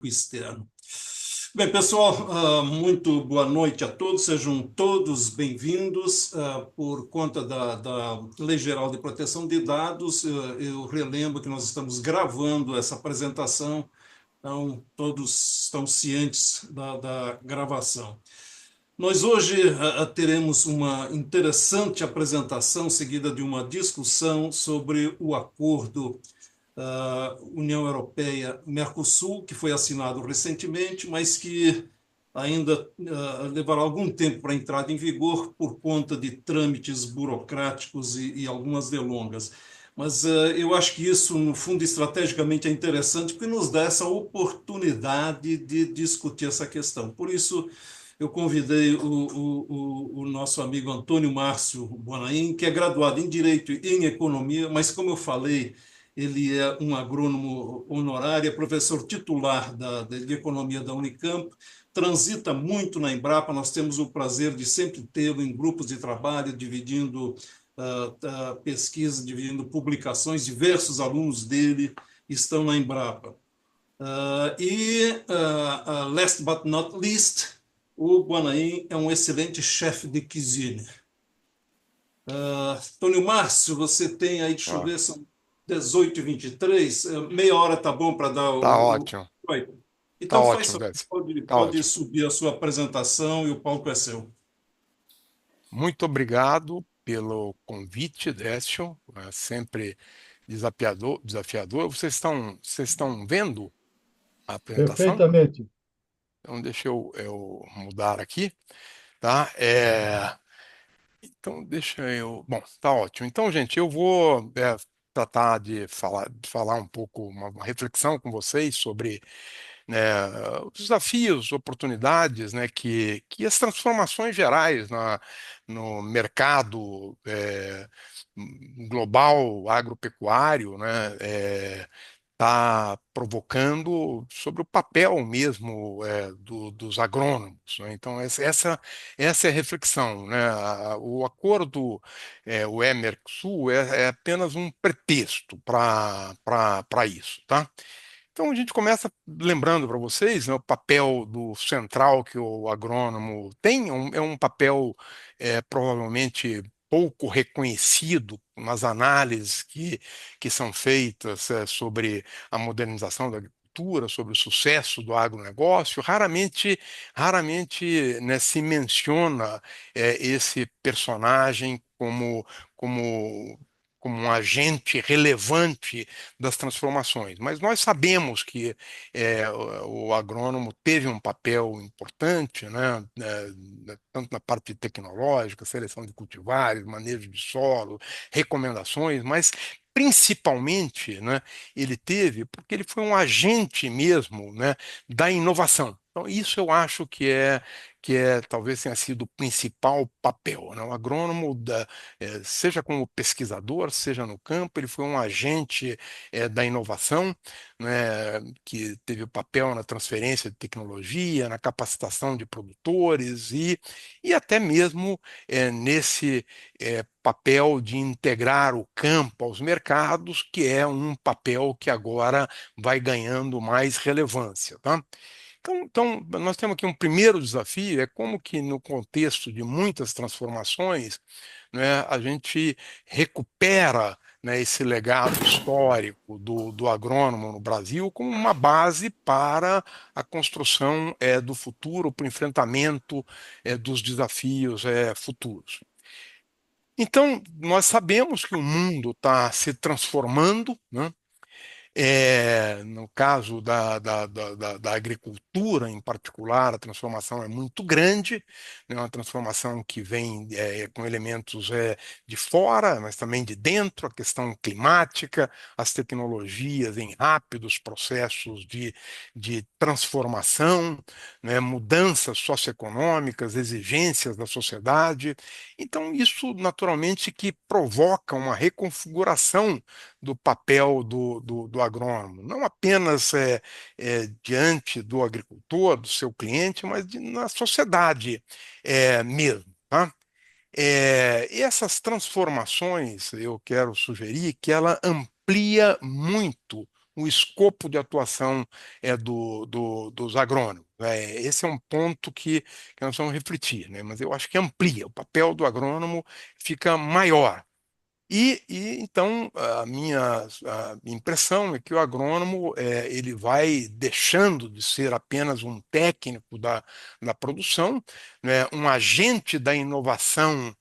externo. Bem, pessoal, muito boa noite a todos, sejam todos bem-vindos. Por conta da Lei Geral de Proteção de Dados, eu relembro que nós estamos gravando essa apresentação, então todos estão cientes da gravação. Nós hoje teremos uma interessante apresentação, seguida de uma discussão sobre o acordo União Europeia-Mercosul, que foi assinado recentemente, mas que ainda levará algum tempo para a entrada em vigor por conta de trâmites burocráticos e algumas delongas. Mas eu acho que isso, no fundo, estrategicamente é interessante, porque nos dá essa oportunidade de discutir essa questão. Por isso, eu convidei o nosso amigo Antônio Márcio Bonain, que é graduado em Direito e em Economia, mas, como eu falei, ele é um agrônomo honorário, é professor titular de Economia da Unicamp, transita muito na Embrapa, nós temos o prazer de sempre tê-lo em grupos de trabalho, dividindo pesquisa, dividindo publicações, diversos alunos dele estão na Embrapa. Last but not least, o Guanaim é um excelente chefe de cozinha. Antônio Márcio, você tem aí, deixa eu ver, são 18h23, meia hora tá bom para dar Tá o... ótimo, Oi. tá Então faz ótimo, favor, Décio. Tá pode ótimo. subir a sua apresentação e o palco é seu. Muito obrigado pelo convite, Décio. É sempre desafiador. Vocês estão vendo a apresentação? Perfeitamente. Então, deixa eu mudar aqui, tá? Então, deixa eu. Bom, tá ótimo. Então, gente, eu vou tratar de falar um pouco, uma reflexão com vocês sobre, né, os desafios, oportunidades, né, que as transformações gerais no mercado global agropecuário, né, está provocando sobre o papel mesmo dos agrônomos, né? Então, essa é a reflexão, né? O acordo, o Mercosul, é apenas um pretexto para isso, tá? Então a gente começa lembrando para vocês, né, o papel do central que o agrônomo tem, é um papel provavelmente pouco reconhecido nas análises que são feitas sobre a modernização da agricultura, sobre o sucesso do agronegócio. Raramente, né, se menciona esse personagem como como um agente relevante das transformações. Mas nós sabemos que o agrônomo teve um papel importante, né, tanto na parte tecnológica, seleção de cultivares, manejo de solo, recomendações, mas principalmente, né, ele teve porque ele foi um agente mesmo, né, da inovação. Então, isso eu acho que talvez tenha sido o principal papel, né? O agrônomo, seja como pesquisador, seja no campo, ele foi um agente da inovação, né, que teve o papel na transferência de tecnologia, na capacitação de produtores e até mesmo nesse papel de integrar o campo aos mercados, que é um papel que agora vai ganhando mais relevância, tá? Então, nós temos aqui um primeiro desafio, é como que no contexto de muitas transformações, né, a gente recupera, né, esse legado histórico do agrônomo no Brasil como uma base para a construção do futuro, para o enfrentamento dos desafios futuros. Então, nós sabemos que o mundo está se transformando, né? No caso da agricultura, em particular, a transformação é muito grande, né? Uma transformação que vem com elementos de fora, mas também de dentro, a questão climática, as tecnologias em rápidos processos de transformação, né? Mudanças socioeconômicas, exigências da sociedade. Então, isso naturalmente que provoca uma reconfiguração do papel do agrônomo, não apenas diante do agricultor, do seu cliente, mas na sociedade mesmo, tá? E essas transformações, eu quero sugerir que ela amplia muito o escopo de atuação dos agrônomos. Esse é um ponto que nós vamos refletir, né? Mas eu acho que amplia, o papel do agrônomo fica maior. Então, a impressão é que o agrônomo ele vai deixando de ser apenas um técnico da produção, né, um agente da inovação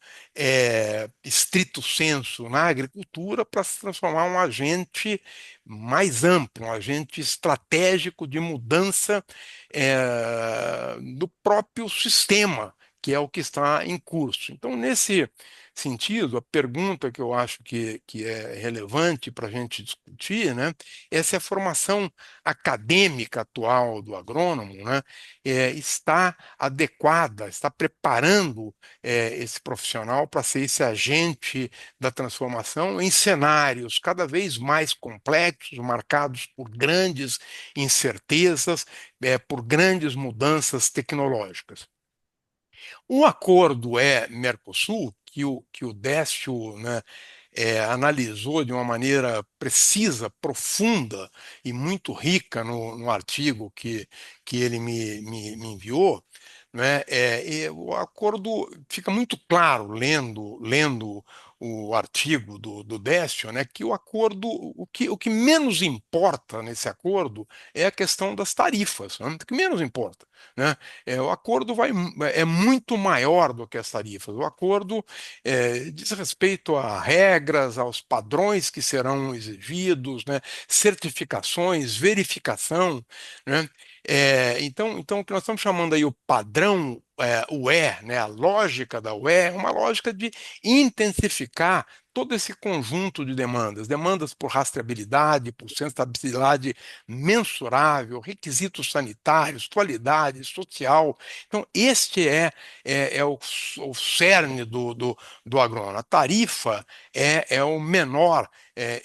estrito sensu na agricultura, para se transformar em um agente mais amplo, um agente estratégico de mudança do próprio sistema, que é o que está em curso. Então, nesse sentido, a pergunta que eu acho que é relevante para a gente discutir, né, é se a formação acadêmica atual do agrônomo, né, está adequada, está preparando esse profissional para ser esse agente da transformação em cenários cada vez mais complexos, marcados por grandes incertezas, por grandes mudanças tecnológicas. O acordo Mercosul, que o Décio, né, analisou de uma maneira precisa, profunda e muito rica no artigo que ele me enviou, né, e o acordo fica muito claro lendo o artigo do Décio, né, que o acordo, o que menos importa nesse acordo é a questão das tarifas, né, o que menos importa, né? O acordo é muito maior do que as tarifas. O acordo diz respeito a regras, aos padrões que serão exigidos, né, certificações, verificação, né? Então, o que nós estamos chamando aí o padrão UE, né, a lógica da UE, é uma lógica de intensificar todo esse conjunto de demandas por rastreabilidade, por sustentabilidade mensurável, requisitos sanitários, qualidade social. Então, este é o cerne do agrônomo. A tarifa é o menor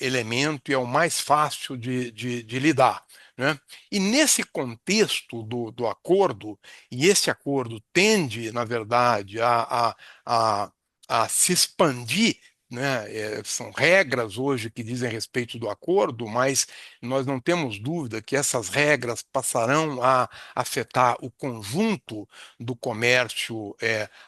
elemento e é o mais fácil de lidar, né? E nesse contexto do acordo, e esse acordo tende, na verdade, a, a se expandir, né? São regras hoje que dizem respeito do acordo, mas nós não temos dúvida que essas regras passarão a afetar o conjunto do comércio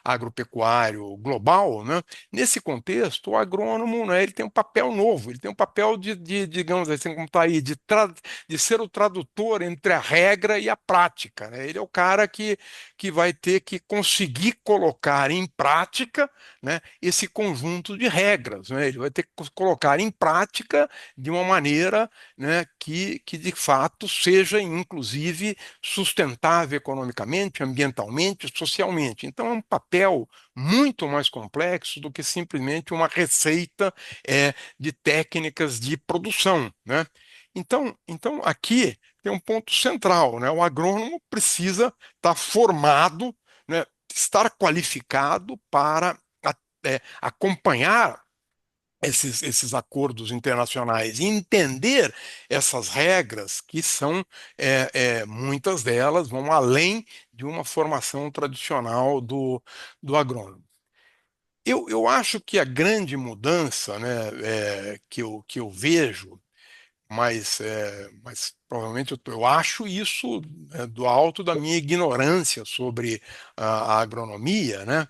agropecuário global, né? Nesse contexto, o agrônomo, né, ele tem um papel novo, ele tem um papel digamos assim, como está aí, de ser o tradutor entre a regra e a prática, né? Ele é o cara que vai ter que conseguir colocar em prática, né, esse conjunto de regras, né? Ele vai ter que colocar em prática de uma maneira, né, que de fato seja, inclusive, sustentável economicamente, ambientalmente, socialmente. Então, é um papel muito mais complexo do que simplesmente uma receita de técnicas de produção, né? Então, aqui tem um ponto central, né? O agrônomo precisa estar formado, né, estar qualificado para acompanhar esses acordos internacionais e entender essas regras que são, muitas delas vão além de uma formação tradicional do agrônomo. Eu acho que a grande mudança, né, que eu vejo, mas provavelmente eu acho isso, do alto da minha ignorância sobre a agronomia, né?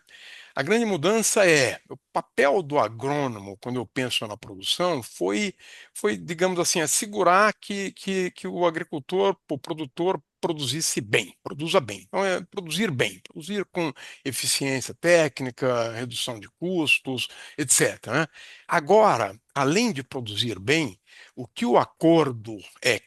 A grande mudança é o papel do agrônomo, quando eu penso na produção, foi, digamos assim, assegurar que o agricultor, o produtor, produzisse bem, produza bem. Então, é produzir bem, produzir com eficiência técnica, redução de custos, etc., né? Agora, além de produzir bem, o que o acordo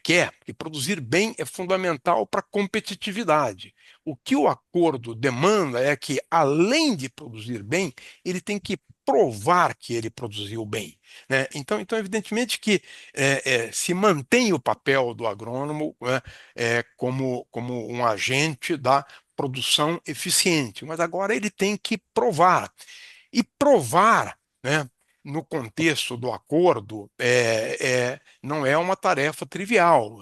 quer, que produzir bem é fundamental para a competitividade. O que o acordo demanda é que, além de produzir bem, ele tem que provar que ele produziu bem, né? Então, evidentemente que se mantém o papel do agrônomo, né, como um agente da produção eficiente, mas agora ele tem que provar. E provar, né, no contexto do acordo, não é uma tarefa trivial.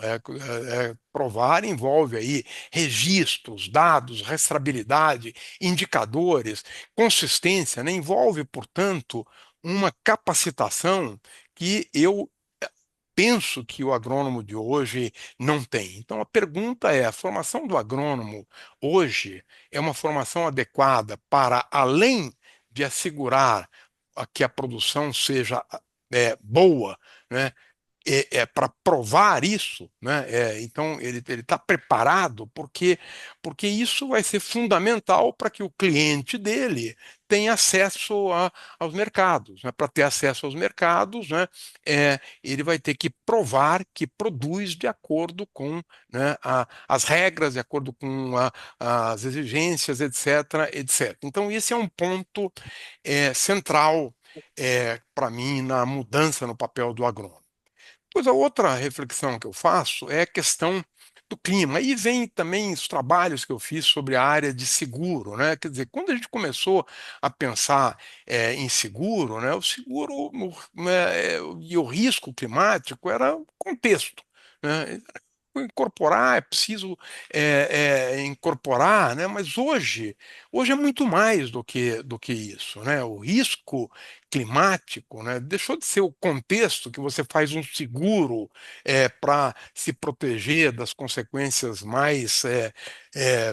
Provar envolve aí registros, dados, rastreabilidade, indicadores, consistência, né? Envolve, portanto, uma capacitação que eu penso que o agrônomo de hoje não tem. Então, a pergunta é: a formação do agrônomo hoje é uma formação adequada para, além de assegurar que a produção seja boa, né? Para provar isso, né? Então ele está preparado porque isso vai ser fundamental para que o cliente dele tenha acesso aos mercados, né? Para ter acesso aos mercados, né? Ele vai ter que provar que produz de acordo com, né, as regras, de acordo com as exigências, etc, etc. Então esse é um ponto central para mim na mudança no papel do agrônomo. Pois a outra reflexão que eu faço é a questão do clima. Aí vem também os trabalhos que eu fiz sobre a área de seguro, né? Quer dizer, quando a gente começou a pensar em seguro, né? O seguro e o risco climático era o contexto, né? Incorporar, é preciso incorporar, né? Mas hoje é muito mais do que isso, né? O risco climático, né, deixou de ser o contexto que você faz um seguro para se proteger das consequências mais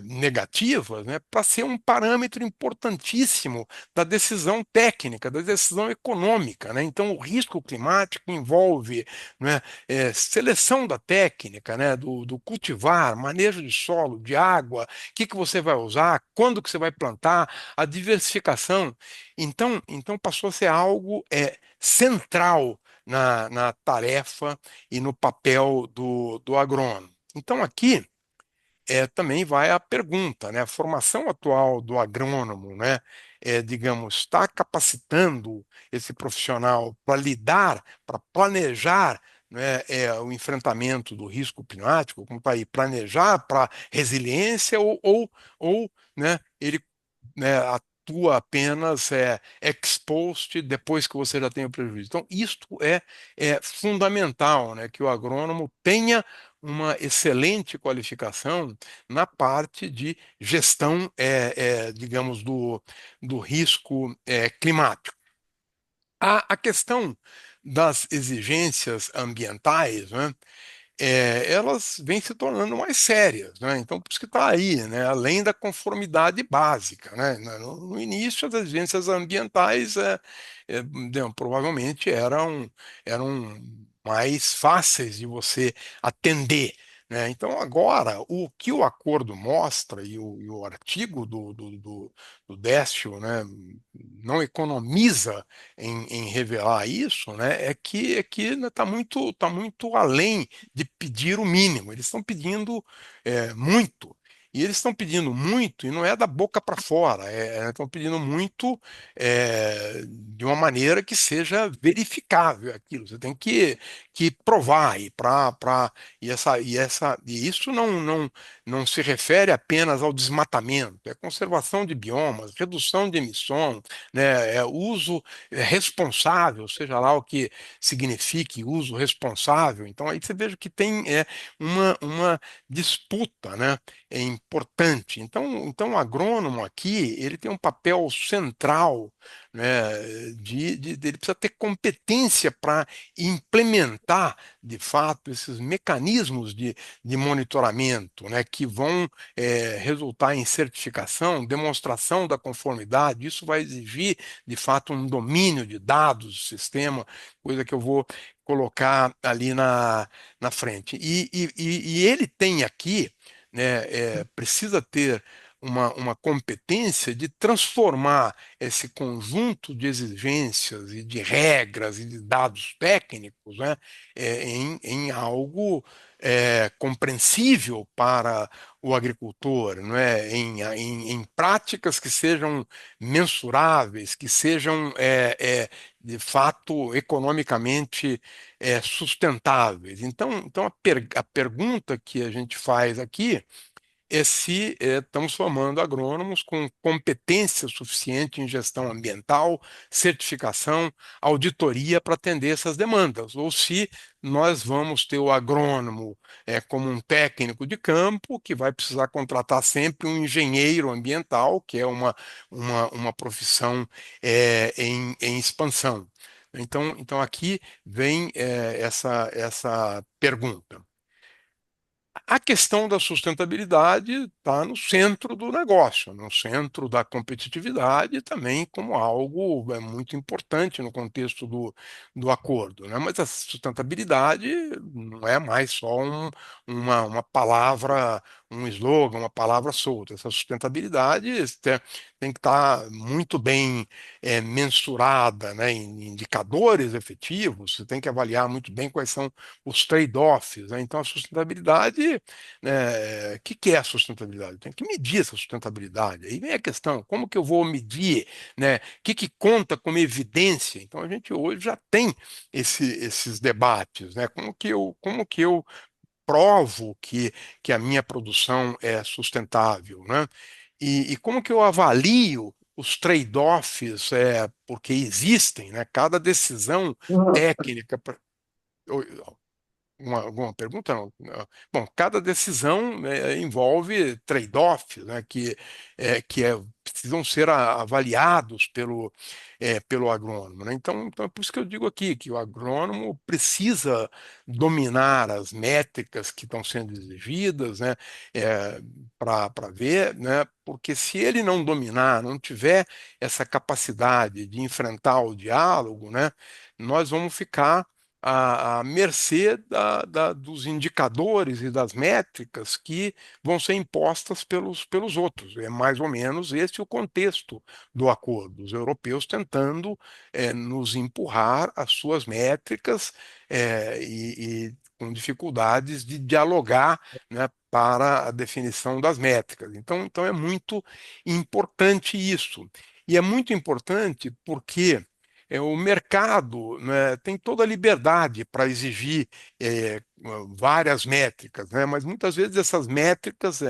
negativas, né, para ser um parâmetro importantíssimo da decisão técnica, da decisão econômica, né? Então, o risco climático envolve, né, seleção da técnica, né, do cultivar, manejo de solo, de água, o que você vai usar, quando que você vai plantar, a diversificação. Então passou a ser algo central na tarefa e no papel do agrônomo. Então aqui também vai a pergunta, né? A formação atual do agrônomo, né? Digamos, está capacitando esse profissional para lidar, para planejar, né, o enfrentamento do risco climático, como está aí, planejar para resiliência ou, né, ele, né, atua apenas expost depois que você já tem o prejuízo. Então, isto é fundamental, né, que o agrônomo tenha uma excelente qualificação na parte de gestão, digamos, do risco climático. A questão das exigências ambientais, né, elas vêm se tornando mais sérias, né? Então, por isso que está aí, né? Além da conformidade básica, né? No início, as exigências ambientais provavelmente eram mais fáceis de você atender, né? Então, agora, o que o acordo mostra e o artigo do Décio, né, não economiza em revelar isso, né, é que está muito além de pedir o mínimo. Eles estão pedindo muito. E eles estão pedindo muito, e não é da boca para fora, estão pedindo muito de uma maneira que seja verificável aquilo. Você tem que provar, e isso não se refere apenas ao desmatamento, é conservação de biomas, redução de emissões, né, uso responsável, seja lá o que signifique uso responsável. Então aí você veja que tem uma disputa, né, importante. Então o agrônomo aqui ele tem um papel central, né, ele precisa ter competência para implementar de fato esses mecanismos de monitoramento, né, que vão resultar em certificação, demonstração da conformidade. Isso vai exigir de fato um domínio de dados do sistema, coisa que eu vou colocar ali na frente. E ele tem aqui, né, precisa ter uma competência de transformar esse conjunto de exigências e de regras e de dados técnicos, né, em algo compreensível para o agricultor, não é? Em práticas que sejam mensuráveis, que sejam de fato economicamente sustentáveis. Então a pergunta que a gente faz aqui é se estamos formando agrônomos com competência suficiente em gestão ambiental, certificação, auditoria para atender essas demandas, ou se nós vamos ter o agrônomo como um técnico de campo que vai precisar contratar sempre um engenheiro ambiental, que é uma profissão em expansão. Então aqui vem essa pergunta. A questão da sustentabilidade está no centro do negócio, no centro da competitividade, também como algo muito importante no contexto do acordo, né? Mas a sustentabilidade não é mais só uma palavra, um slogan, uma palavra solta. Essa sustentabilidade tem que estar muito bem mensurada, né, em indicadores efetivos. Você tem que avaliar muito bem quais são os trade-offs, né? Então, a sustentabilidade, né, o que que é a sustentabilidade? Tem que medir essa sustentabilidade. Aí vem a questão, como que eu vou medir, né? O que que conta como evidência? Então, a gente hoje já tem esses debates, né? Como que eu provo que a minha produção é sustentável, né? E como que eu avalio os trade-offs, porque existem, né? Cada decisão técnica. Alguma pergunta? Não. Não. Bom, cada decisão envolve trade-offs, né, que precisam ser avaliados pelo agrônomo, né? Então é por isso que eu digo aqui que o agrônomo precisa dominar as métricas que estão sendo exigidas, né, para ver, né, porque se ele não dominar, não tiver essa capacidade de enfrentar o diálogo, né, nós vamos ficar à mercê dos indicadores e das métricas que vão ser impostas pelos outros. É mais ou menos esse o contexto do acordo. Os europeus tentando nos empurrar as suas métricas e com dificuldades de dialogar, né, para a definição das métricas. Então é muito importante isso. E é muito importante porque o mercado, né, tem toda a liberdade para exigir várias métricas, né, mas muitas vezes essas métricas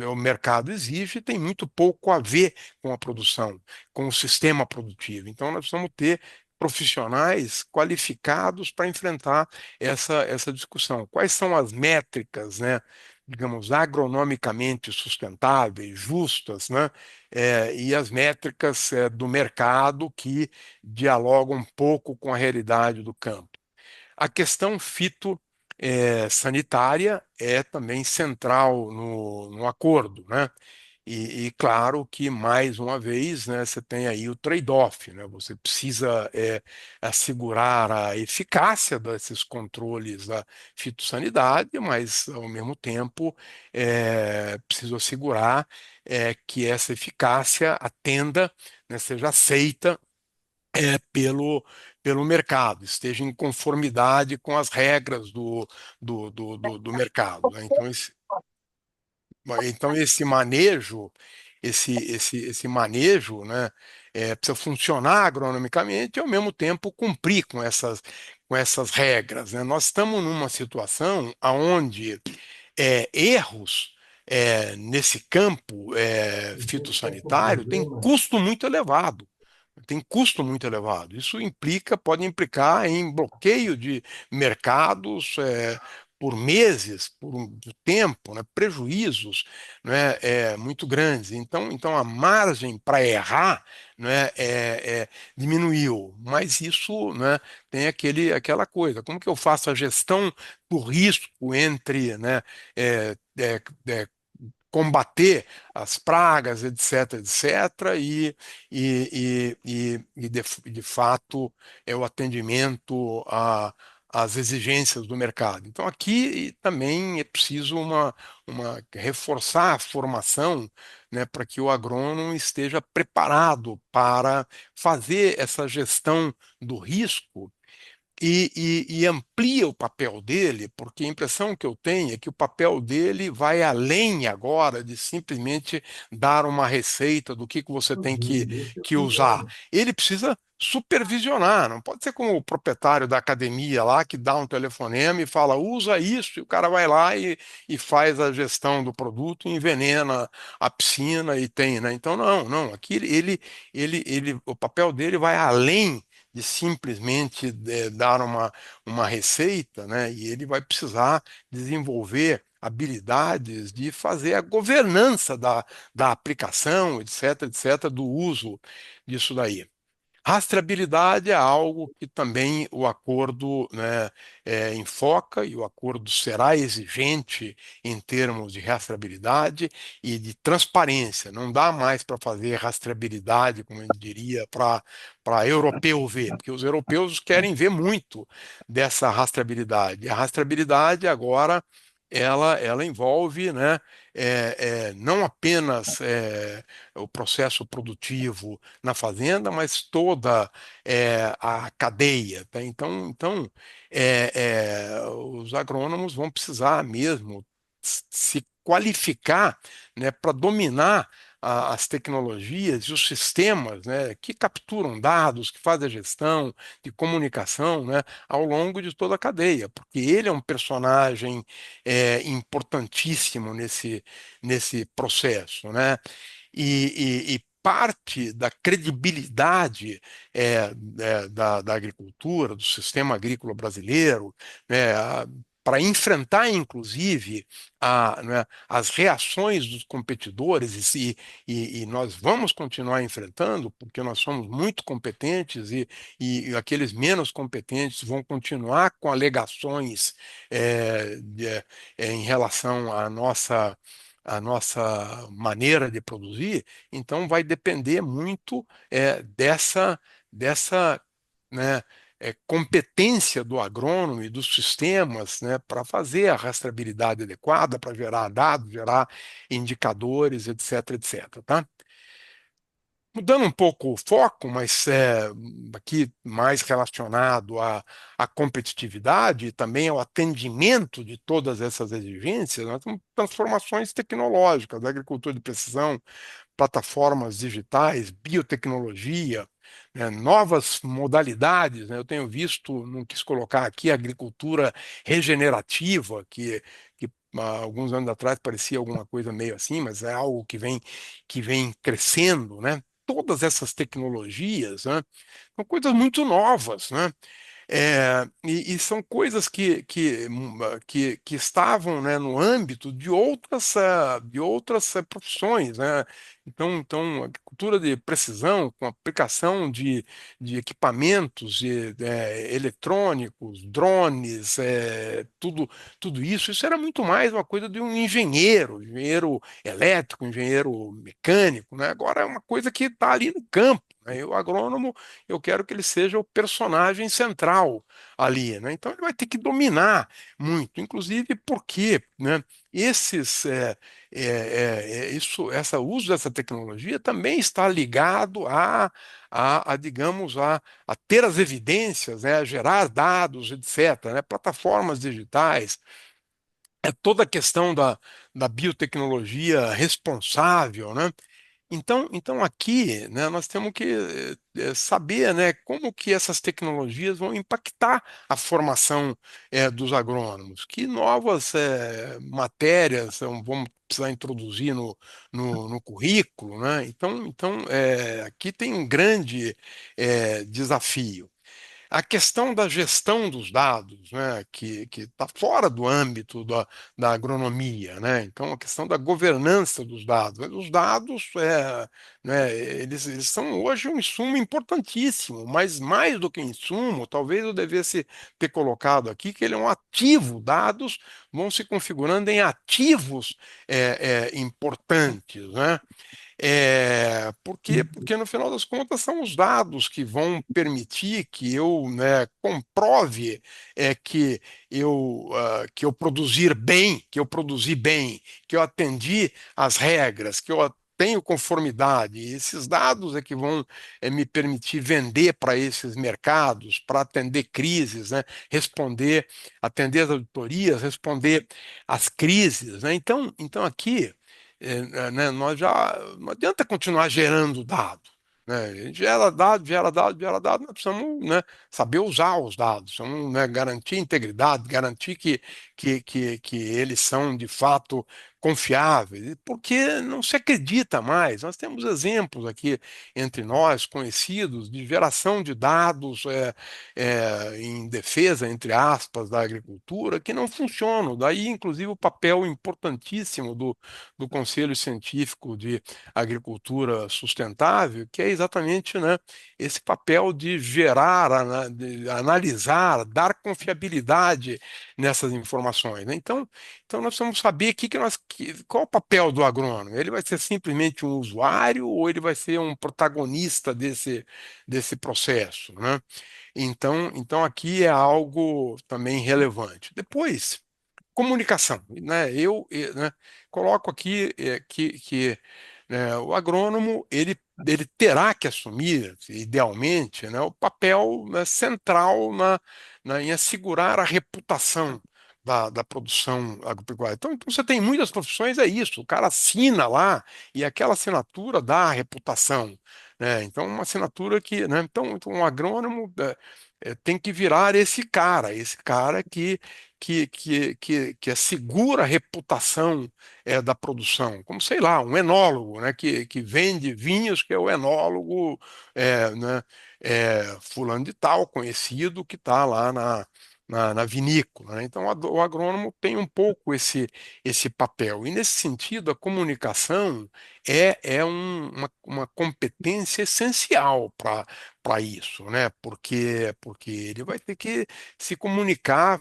o mercado exige tem muito pouco a ver com a produção, com o sistema produtivo. Então, nós precisamos ter profissionais qualificados para enfrentar essa discussão. Quais são as métricas, né, digamos, agronomicamente sustentáveis, justas, né, e as métricas do mercado que dialogam um pouco com a realidade do campo. A questão sanitária é também central no acordo, né? E claro que, mais uma vez, né, você tem aí o trade-off, né? Você precisa assegurar a eficácia desses controles da fitossanidade, mas, ao mesmo tempo, precisa assegurar que essa eficácia atenda, né, seja aceita pelo mercado, esteja em conformidade com as regras do mercado, né? Então esse manejo, esse manejo, né, precisa funcionar agronomicamente e ao mesmo tempo cumprir com essas regras, né? Nós estamos numa situação onde erros nesse campo fitossanitário têm custo muito elevado. Tem custo muito elevado. Isso pode implicar em bloqueio de mercados por meses, por um tempo, né, prejuízos, né, muito grandes. Então a margem para errar, né, diminuiu, mas isso, né, tem aquela coisa. Como que eu faço a gestão do risco entre, né, é, é, é, combater as pragas, etc., etc., e de fato é o atendimento às exigências do mercado. Então, aqui também é preciso reforçar a formação, né, para que o agrônomo esteja preparado para fazer essa gestão do risco e amplia o papel dele, porque a impressão que eu tenho é que o papel dele vai além agora de simplesmente dar uma receita do que você tem que usar. Ele precisa supervisionar, não pode ser como o proprietário da academia lá que dá um telefonema e fala, usa isso, e o cara vai lá e faz a gestão do produto, envenena a piscina e tem, né? Então, não, aqui o papel dele vai além de simplesmente dar uma receita, né? E ele vai precisar desenvolver habilidades de fazer a governança da aplicação, etc., etc., do uso disso daí. Rastreabilidade é algo que também o acordo, né, enfoca, e o acordo será exigente em termos de rastreabilidade e de transparência. Não dá mais para fazer rastreabilidade, como eu diria, para europeu ver, porque os europeus querem ver muito dessa rastreabilidade. A rastreabilidade agora ela envolve, né, não apenas o processo produtivo na fazenda, mas toda a cadeia, tá? Os agrônomos vão precisar mesmo se qualificar, né, para dominar as tecnologias e os sistemas, né, que capturam dados, que fazem a gestão de comunicação, né, ao longo de toda a cadeia, porque ele é um personagem importantíssimo nesse processo, né? E parte da credibilidade da agricultura, do sistema agrícola brasileiro, né, para enfrentar, inclusive, né, as reações dos competidores, e nós vamos continuar enfrentando, porque nós somos muito competentes, e aqueles menos competentes vão continuar com alegações em relação à nossa maneira de produzir. Então vai depender muito dessa, né, competência do agrônomo e dos sistemas, né, para fazer a rastreabilidade adequada, para gerar dados, gerar indicadores, etc, etc, tá? Mudando um pouco o foco, mas aqui mais relacionado à competitividade e também ao atendimento de todas essas exigências, nós temos transformações tecnológicas da agricultura de precisão, plataformas digitais, biotecnologia, né, novas modalidades, né? Eu tenho visto, não quis colocar aqui, a agricultura regenerativa, que alguns anos atrás parecia alguma coisa meio assim, mas é algo que vem crescendo, né? Todas essas tecnologias, né, são coisas muito novas, né? E são coisas que estavam, né, no âmbito de outras profissões, né? Então, agricultura de precisão, com aplicação de equipamentos eletrônicos, drones, tudo isso era muito mais uma coisa de um engenheiro elétrico, engenheiro mecânico, né? Agora é uma coisa que está ali no campo, né? E o agrônomo, eu quero que ele seja o personagem central ali, né? Então ele vai ter que dominar muito, inclusive porque, né, essa uso dessa tecnologia também está ligado digamos, a ter as evidências, né, a gerar dados, etc., né, plataformas digitais, toda a questão da biotecnologia responsável, né? Então aqui, né, nós temos que saber, né, como que essas tecnologias vão impactar a formação dos agrônomos, que novas matérias vamos precisar introduzir no currículo, né? Então, aqui tem um grande desafio. A questão da gestão dos dados, né, que está fora do âmbito da agronomia, né? Então, a questão da governança dos dados. Mas os dados, né, eles são hoje um insumo importantíssimo, mas mais do que insumo, talvez eu devesse ter colocado aqui que ele é um ativo. Dados vão se configurando em ativos importantes, né? Por quê? Porque no final das contas são os dados que vão permitir que eu, né, comprove que eu produzi bem, que eu atendi às regras, que eu tenho conformidade. E esses dados é que vão me permitir vender para esses mercados, para atender crises, né, atender as auditorias, responder às crises, né? Então aqui né, nós já não adianta continuar gerando dado, né? A gente gera dado, gera dado, gera dado, nós precisamos, né, saber usar os dados, precisamos, né, garantir integridade, garantir que eles são de fato confiáveis, porque não se acredita mais. Nós temos exemplos aqui entre nós, conhecidos, de geração de dados em defesa, entre aspas, da agricultura, que não funcionam. Daí, inclusive, o papel importantíssimo do Conselho Científico de Agricultura Sustentável, que é exatamente, né, esse papel de gerar, de analisar, dar confiabilidade nessas informações, né? Então, nós precisamos saber qual é o papel do agrônomo. Ele vai ser simplesmente um usuário ou ele vai ser um protagonista desse processo, né? Então, aqui é algo também relevante. Depois, comunicação, né? Né, coloco aqui né, o agrônomo ele terá que assumir, idealmente, né, o papel, né, central em assegurar a reputação da produção agropecuária. Então, você tem muitas profissões, é isso, o cara assina lá e aquela assinatura dá a reputação, né? Então, uma assinatura que, né, então um agrônomo tem que virar esse cara que assegura a reputação da produção, como sei lá, um enólogo, né, que vende vinhos, que é o enólogo, né, fulano de tal, conhecido, que está lá na vinícola, né? Então, o agrônomo tem um pouco esse papel. E, nesse sentido, a comunicação uma competência essencial para isso, né? Porque ele vai ter que se comunicar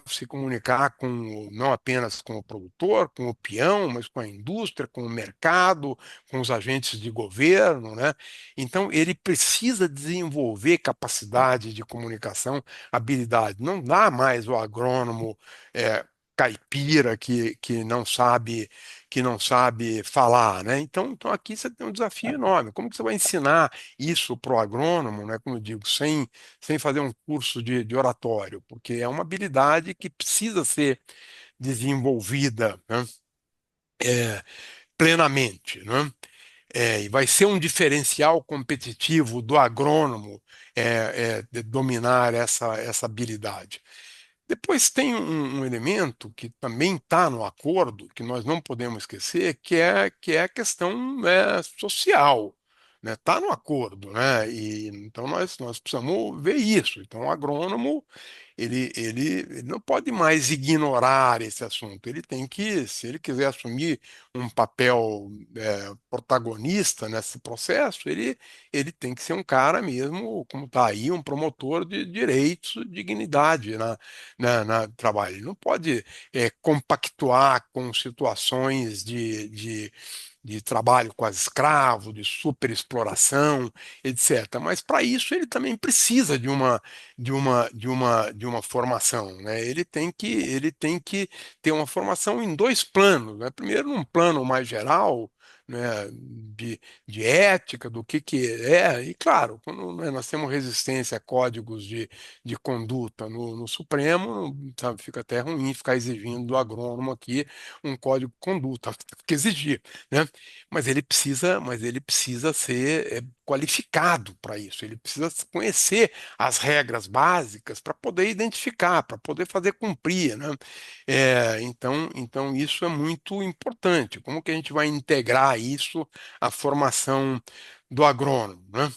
não apenas com o produtor, com o peão, mas com a indústria, com o mercado, com os agentes de governo, né? Então, ele precisa desenvolver capacidade de comunicação, habilidade. Não dá mais o agrônomo caipira que não sabe falar, né? Então aqui você tem um desafio enorme. Como que você vai ensinar isso para o agrônomo, né? Como eu digo, sem fazer um curso de oratório, porque é uma habilidade que precisa ser desenvolvida, né, plenamente, né? E vai ser um diferencial competitivo do agrônomo de dominar essa habilidade. Depois tem um elemento que também está no acordo, que nós não podemos esquecer, que é a questão social. Né? Está no acordo, né? E, então nós precisamos ver isso. Então, o agrônomo ele não pode mais ignorar esse assunto. Ele tem que, se ele quiser assumir um papel protagonista nesse processo, ele tem que ser um cara mesmo, como está aí, um promotor de direitos, dignidade na trabalho. Ele não pode compactuar com situações de trabalho quase escravo, de superexploração, etc. Mas para isso ele também precisa de uma formação, né? Ele tem que ter uma formação em dois planos, né? Primeiro, num plano mais geral, né, de ética, do que é, e claro, quando, né, nós temos resistência a códigos de conduta no Supremo, sabe, fica até ruim ficar exigindo do agrônomo aqui um código de conduta, tem que exigir, né? Mas ele precisa ser qualificado para isso, ele precisa conhecer as regras básicas para poder identificar, para poder fazer cumprir, né? Então isso é muito importante. Como que a gente vai integrar isso à formação do agrônomo, né?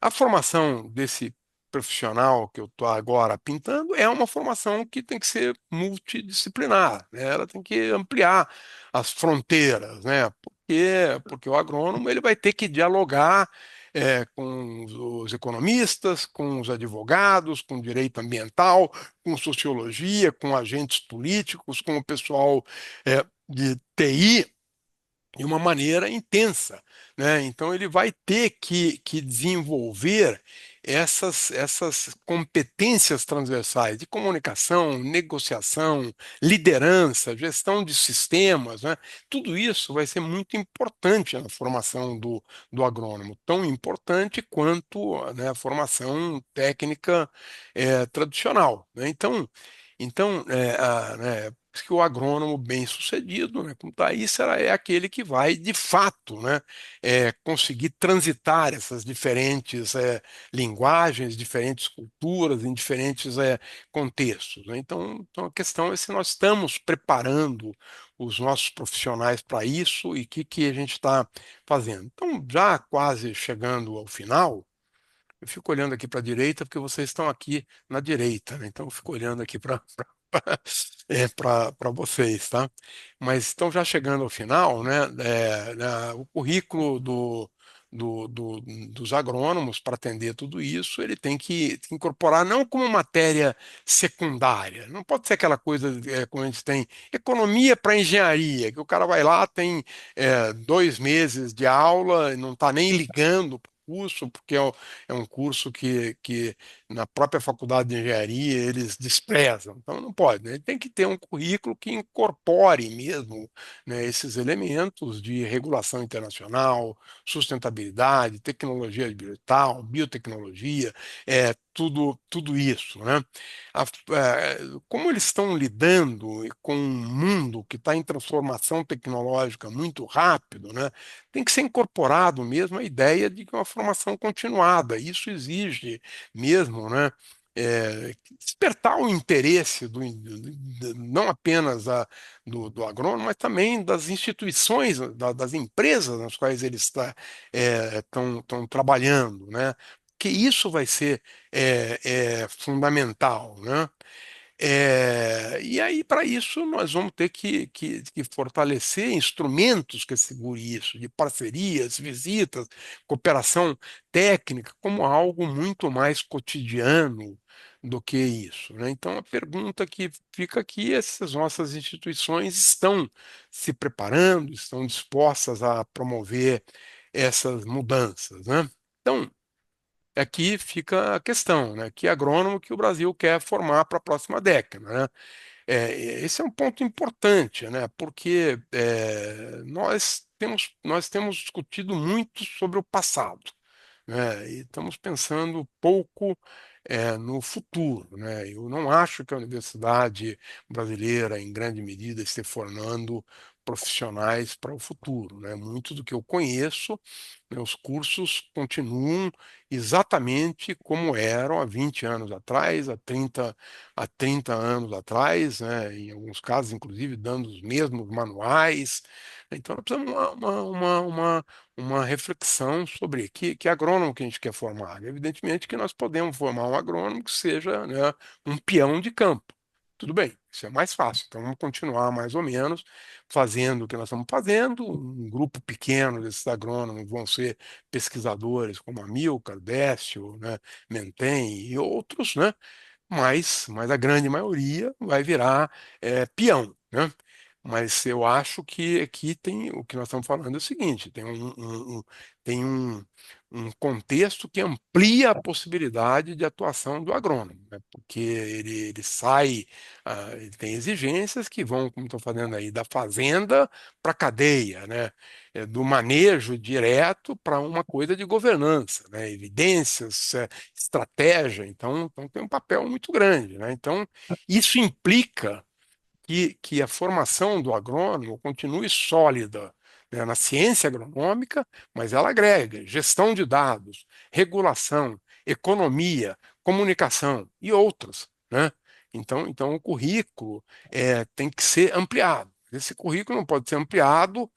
A formação desse profissional que eu estou agora pintando é uma formação que tem que ser multidisciplinar, né? Ela tem que ampliar as fronteiras, né? Porque o agrônomo ele vai ter que dialogar com os economistas, com os advogados, com direito ambiental, com sociologia, com agentes políticos, com o pessoal de TI de uma maneira intensa, né? Então ele vai ter que desenvolver essas competências transversais de comunicação, negociação, liderança, gestão de sistemas, né? Tudo isso vai ser muito importante na formação do agrônomo, tão importante quanto, né, a formação técnica tradicional, né? Então, né, diz que o agrônomo bem-sucedido, né, como está aí, é aquele que vai, de fato, né, conseguir transitar essas diferentes linguagens, diferentes culturas, em diferentes contextos, né? Então, a questão é se nós estamos preparando os nossos profissionais para isso e o que a gente está fazendo. Então, já quase chegando ao final, eu fico olhando aqui para a direita porque vocês estão aqui na direita, né? Então eu fico olhando aqui para para vocês, tá? Mas então já chegando ao final, né, o currículo dos agrônomos para atender tudo isso, ele tem que incorporar não como matéria secundária, não pode ser aquela coisa como a gente tem economia para engenharia, que o cara vai lá, tem 2 meses de aula, e não está nem ligando para o curso, porque é um curso que na própria faculdade de engenharia eles desprezam. Então não pode, né? Ele tem que ter um currículo que incorpore mesmo, né, esses elementos de regulação internacional, sustentabilidade, tecnologia ambiental, biotecnologia, tudo isso, né? Como eles estão lidando com um mundo que está em transformação tecnológica muito rápido, né? Tem que ser incorporado mesmo a ideia de que uma formação continuada. Isso exige mesmo, né? Despertar o interesse não apenas do agrônomo, mas também das instituições, das empresas nas quais eles estão trabalhando, né? Que isso vai ser fundamental, né? E aí, para isso, nós vamos ter que fortalecer instrumentos que assegure isso, de parcerias, visitas, cooperação técnica, como algo muito mais cotidiano do que isso, né? Então, a pergunta que fica aqui é se as nossas instituições estão se preparando, estão dispostas a promover essas mudanças, né? Então, aqui fica a questão, né? Que agrônomo que o Brasil quer formar para a próxima década, né? Esse é um ponto importante, né? Porque nós temos discutido muito sobre o passado, né? E estamos pensando pouco no futuro, né? Eu não acho que a universidade brasileira, em grande medida, esteja formando profissionais para o futuro, né? Muito do que eu conheço, né, os cursos continuam exatamente como eram há 20 anos atrás, há 30 anos atrás, né? Em alguns casos, inclusive, dando os mesmos manuais. Então, nós precisamos uma reflexão sobre que agrônomo que a gente quer formar. Evidentemente que nós podemos formar um agrônomo que seja, né, um peão de campo. Tudo bem, isso é mais fácil. Então, vamos continuar mais ou menos fazendo o que nós estamos fazendo. Um grupo pequeno desses agrônomos vão ser pesquisadores como Amilcar, Décio, né, Mentem e outros, né? Mas a grande maioria vai virar peão, né? Mas eu acho que aqui tem o que nós estamos falando é o seguinte: tem um contexto que amplia a possibilidade de atuação do agrônomo, né? Porque ele sai, ele tem exigências que vão, como estou falando aí, da fazenda para a cadeia, né? Do manejo direto para uma coisa de governança, né? Evidências, estratégia, então tem um papel muito grande, né? Então, isso implica que a formação do agrônomo continue sólida, né, na ciência agronômica, mas ela agrega gestão de dados, regulação, economia, comunicação e outras, né? Então o currículo tem que ser ampliado. Esse currículo não pode ser ampliado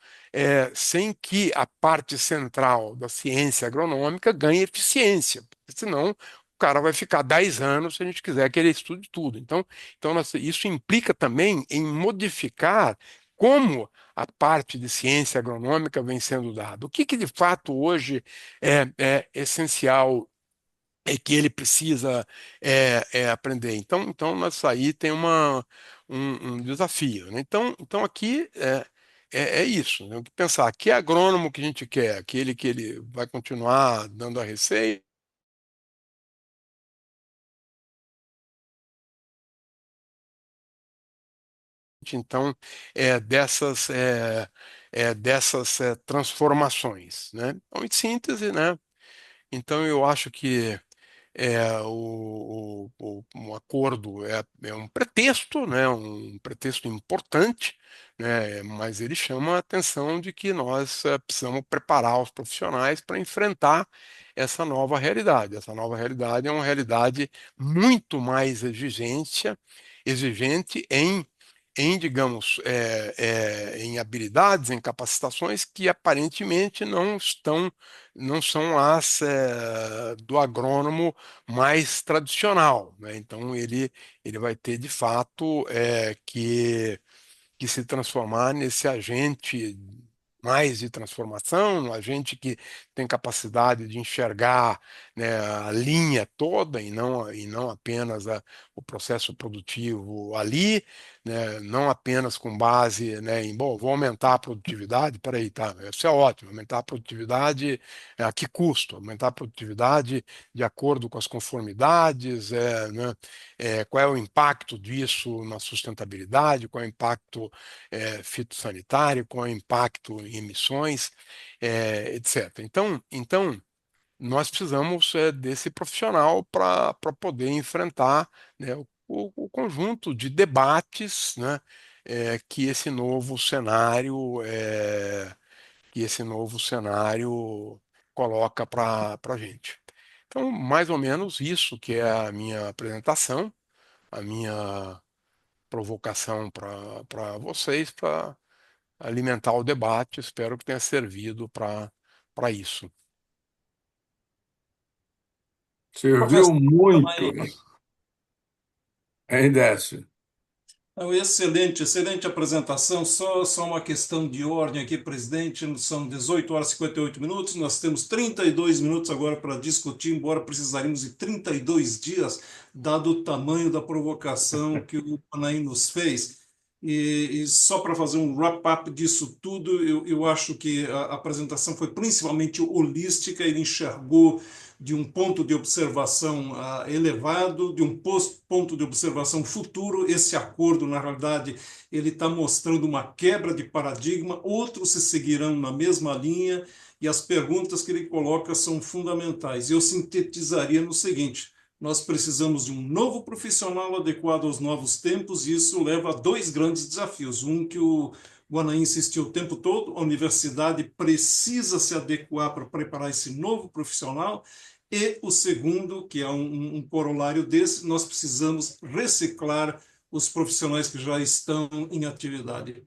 sem que a parte central da ciência agronômica ganhe eficiência, porque senão o cara vai ficar 10 anos se a gente quiser que ele estude tudo. Então, isso implica também em modificar como a parte de ciência agronômica vem sendo dada. O que de fato hoje é essencial e que ele precisa aprender. Então, nós aí tem um desafio, né? Então aqui é isso, né? Pensar que agrônomo que a gente quer, aquele que ele vai continuar dando a receita. Então, dessas transformações, né? Então, em síntese, né? Então, eu acho que um acordo é um pretexto, né, um pretexto importante, né, mas ele chama a atenção de que nós precisamos preparar os profissionais para enfrentar essa nova realidade. Essa nova realidade é uma realidade muito mais exigente digamos, em habilidades, em capacitações que aparentemente não são as do agrônomo mais tradicional, né? Então ele vai ter de fato que se transformar nesse agente mais de transformação, um agente que tem capacidade de enxergar, né, a linha toda e não apenas o processo produtivo ali, né, não apenas com base, né, em, bom, vou aumentar a produtividade, peraí, tá, isso é ótimo, aumentar a produtividade a que custo? Aumentar a produtividade de acordo com as conformidades, né, qual é o impacto disso na sustentabilidade, qual é o impacto fitossanitário, qual é o impacto em emissões, etc. Então, nós precisamos desse profissional para poder enfrentar, né, o conjunto de debates, né, que esse novo cenário coloca para a gente. Então, mais ou menos isso que é a minha apresentação, a minha provocação para vocês, para alimentar o debate. Espero que tenha servido para isso. Serviu Professor, muito, hein, Décio? excelente, excelente apresentação. Só uma questão de ordem aqui, presidente. São 18 horas e 58 minutos. Nós temos 32 minutos agora para discutir, embora precisaríamos de 32 dias, dado o tamanho da provocação que o Panaim nos fez. E só para fazer um wrap-up disso tudo, eu acho que a apresentação foi principalmente holística. Ele enxergou de um ponto de observação elevado, de um ponto de observação futuro. Esse acordo, na realidade, ele está mostrando uma quebra de paradigma, outros se seguirão na mesma linha, e as perguntas que ele coloca são fundamentais. Eu sintetizaria no seguinte: nós precisamos de um novo profissional adequado aos novos tempos, e isso leva a dois grandes desafios. Um que o Guanaí insistiu o tempo todo: a universidade precisa se adequar para preparar esse novo profissional. E o segundo, que é um corolário desse, nós precisamos reciclar os profissionais que já estão em atividade.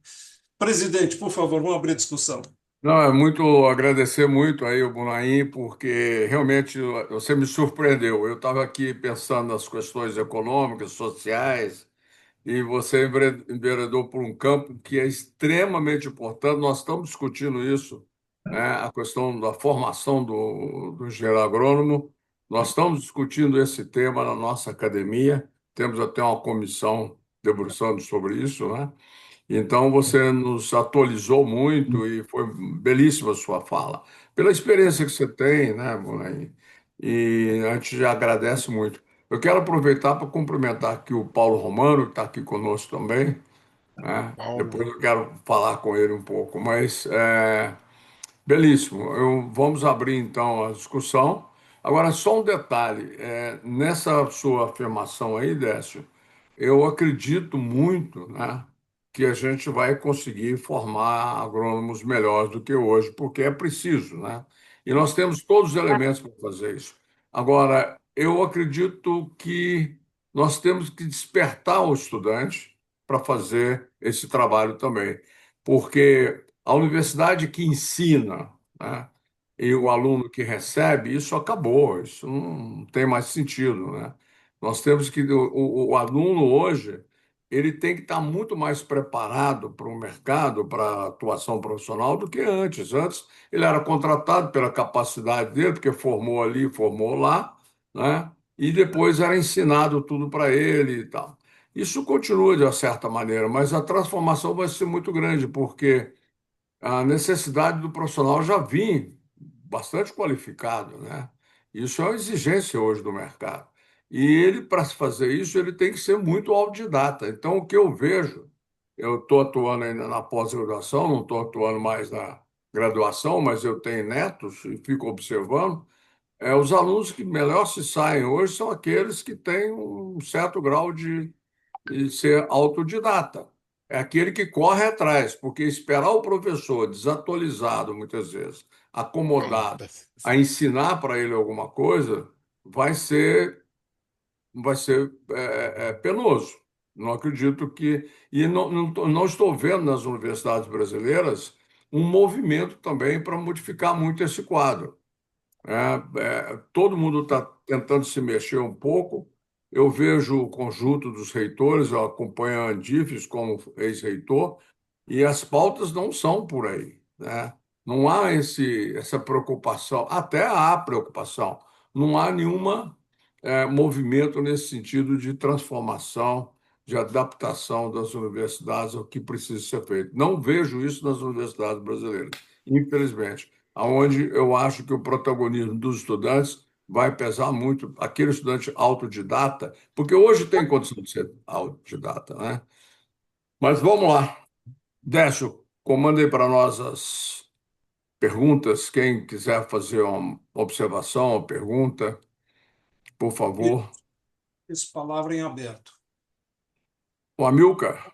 Presidente, por favor, vamos abrir a discussão. Não, é muito agradecer muito aí o Bonaim, porque realmente você me surpreendeu. Eu estava aqui pensando nas questões econômicas, sociais, e você enveredou por um campo que é extremamente importante. Nós estamos discutindo isso, né? A questão da formação do engenheiro agrônomo. Nós estamos discutindo esse tema na nossa academia. Temos até uma comissão debruçando sobre isso, né? Então, você nos atualizou muito e foi belíssima a sua fala. Pela experiência que você tem, né, Bonaim? E a gente já agradece muito. Eu quero aproveitar para cumprimentar aqui o Paulo Romano, que está aqui conosco também, né? Depois Paulo, eu quero falar com ele um pouco, mas belíssimo. Vamos abrir então a discussão. Agora, só um detalhe: nessa sua afirmação aí, Décio, eu acredito muito, né, que a gente vai conseguir formar agrônomos melhores do que hoje, porque é preciso, né? E nós temos todos os elementos para fazer isso. Agora, eu acredito que nós temos que despertar o estudante para fazer esse trabalho também, porque a universidade que ensina, né, e o aluno que recebe, isso acabou, isso não tem mais sentido, né? Nós temos que o aluno hoje ele tem que estar muito mais preparado para o mercado, para a atuação profissional do que antes. Antes ele era contratado pela capacidade dele, porque formou ali, formou lá, né? E depois era ensinado tudo para ele e tal. Isso continua de uma certa maneira, mas a transformação vai ser muito grande, porque a necessidade do profissional já vinha bastante qualificado, né? Isso é uma exigência hoje do mercado. E ele, para fazer isso, ele tem que ser muito autodidata. Então, o que eu vejo, eu estou atuando ainda na pós-graduação, não estou atuando mais na graduação, mas eu tenho netos e fico observando. Os alunos que melhor se saem hoje são aqueles que têm um certo grau de ser autodidata. É aquele que corre atrás, porque esperar o professor desatualizado, muitas vezes, Não, acomodado, a ensinar para ele alguma coisa, vai ser penoso. Não acredito que. E não estou vendo nas universidades brasileiras um movimento também para modificar muito esse quadro. Todo mundo está tentando se mexer um pouco. Eu vejo o conjunto dos reitores, eu acompanho a Andifes como ex-reitor, e as pautas não são por aí, né? Não há essa preocupação, até há preocupação, não há nenhuma movimento nesse sentido de transformação, de adaptação das universidades ao que precisa ser feito. Não vejo isso nas universidades brasileiras, infelizmente, aonde eu acho que o protagonismo dos estudantes vai pesar muito, aquele estudante autodidata, porque hoje tem condição de ser autodidata, né? Mas vamos lá. Décio, comandei para nós as perguntas. Quem quiser fazer uma observação, uma pergunta, por favor. Essa palavra em aberto. O Amilcar.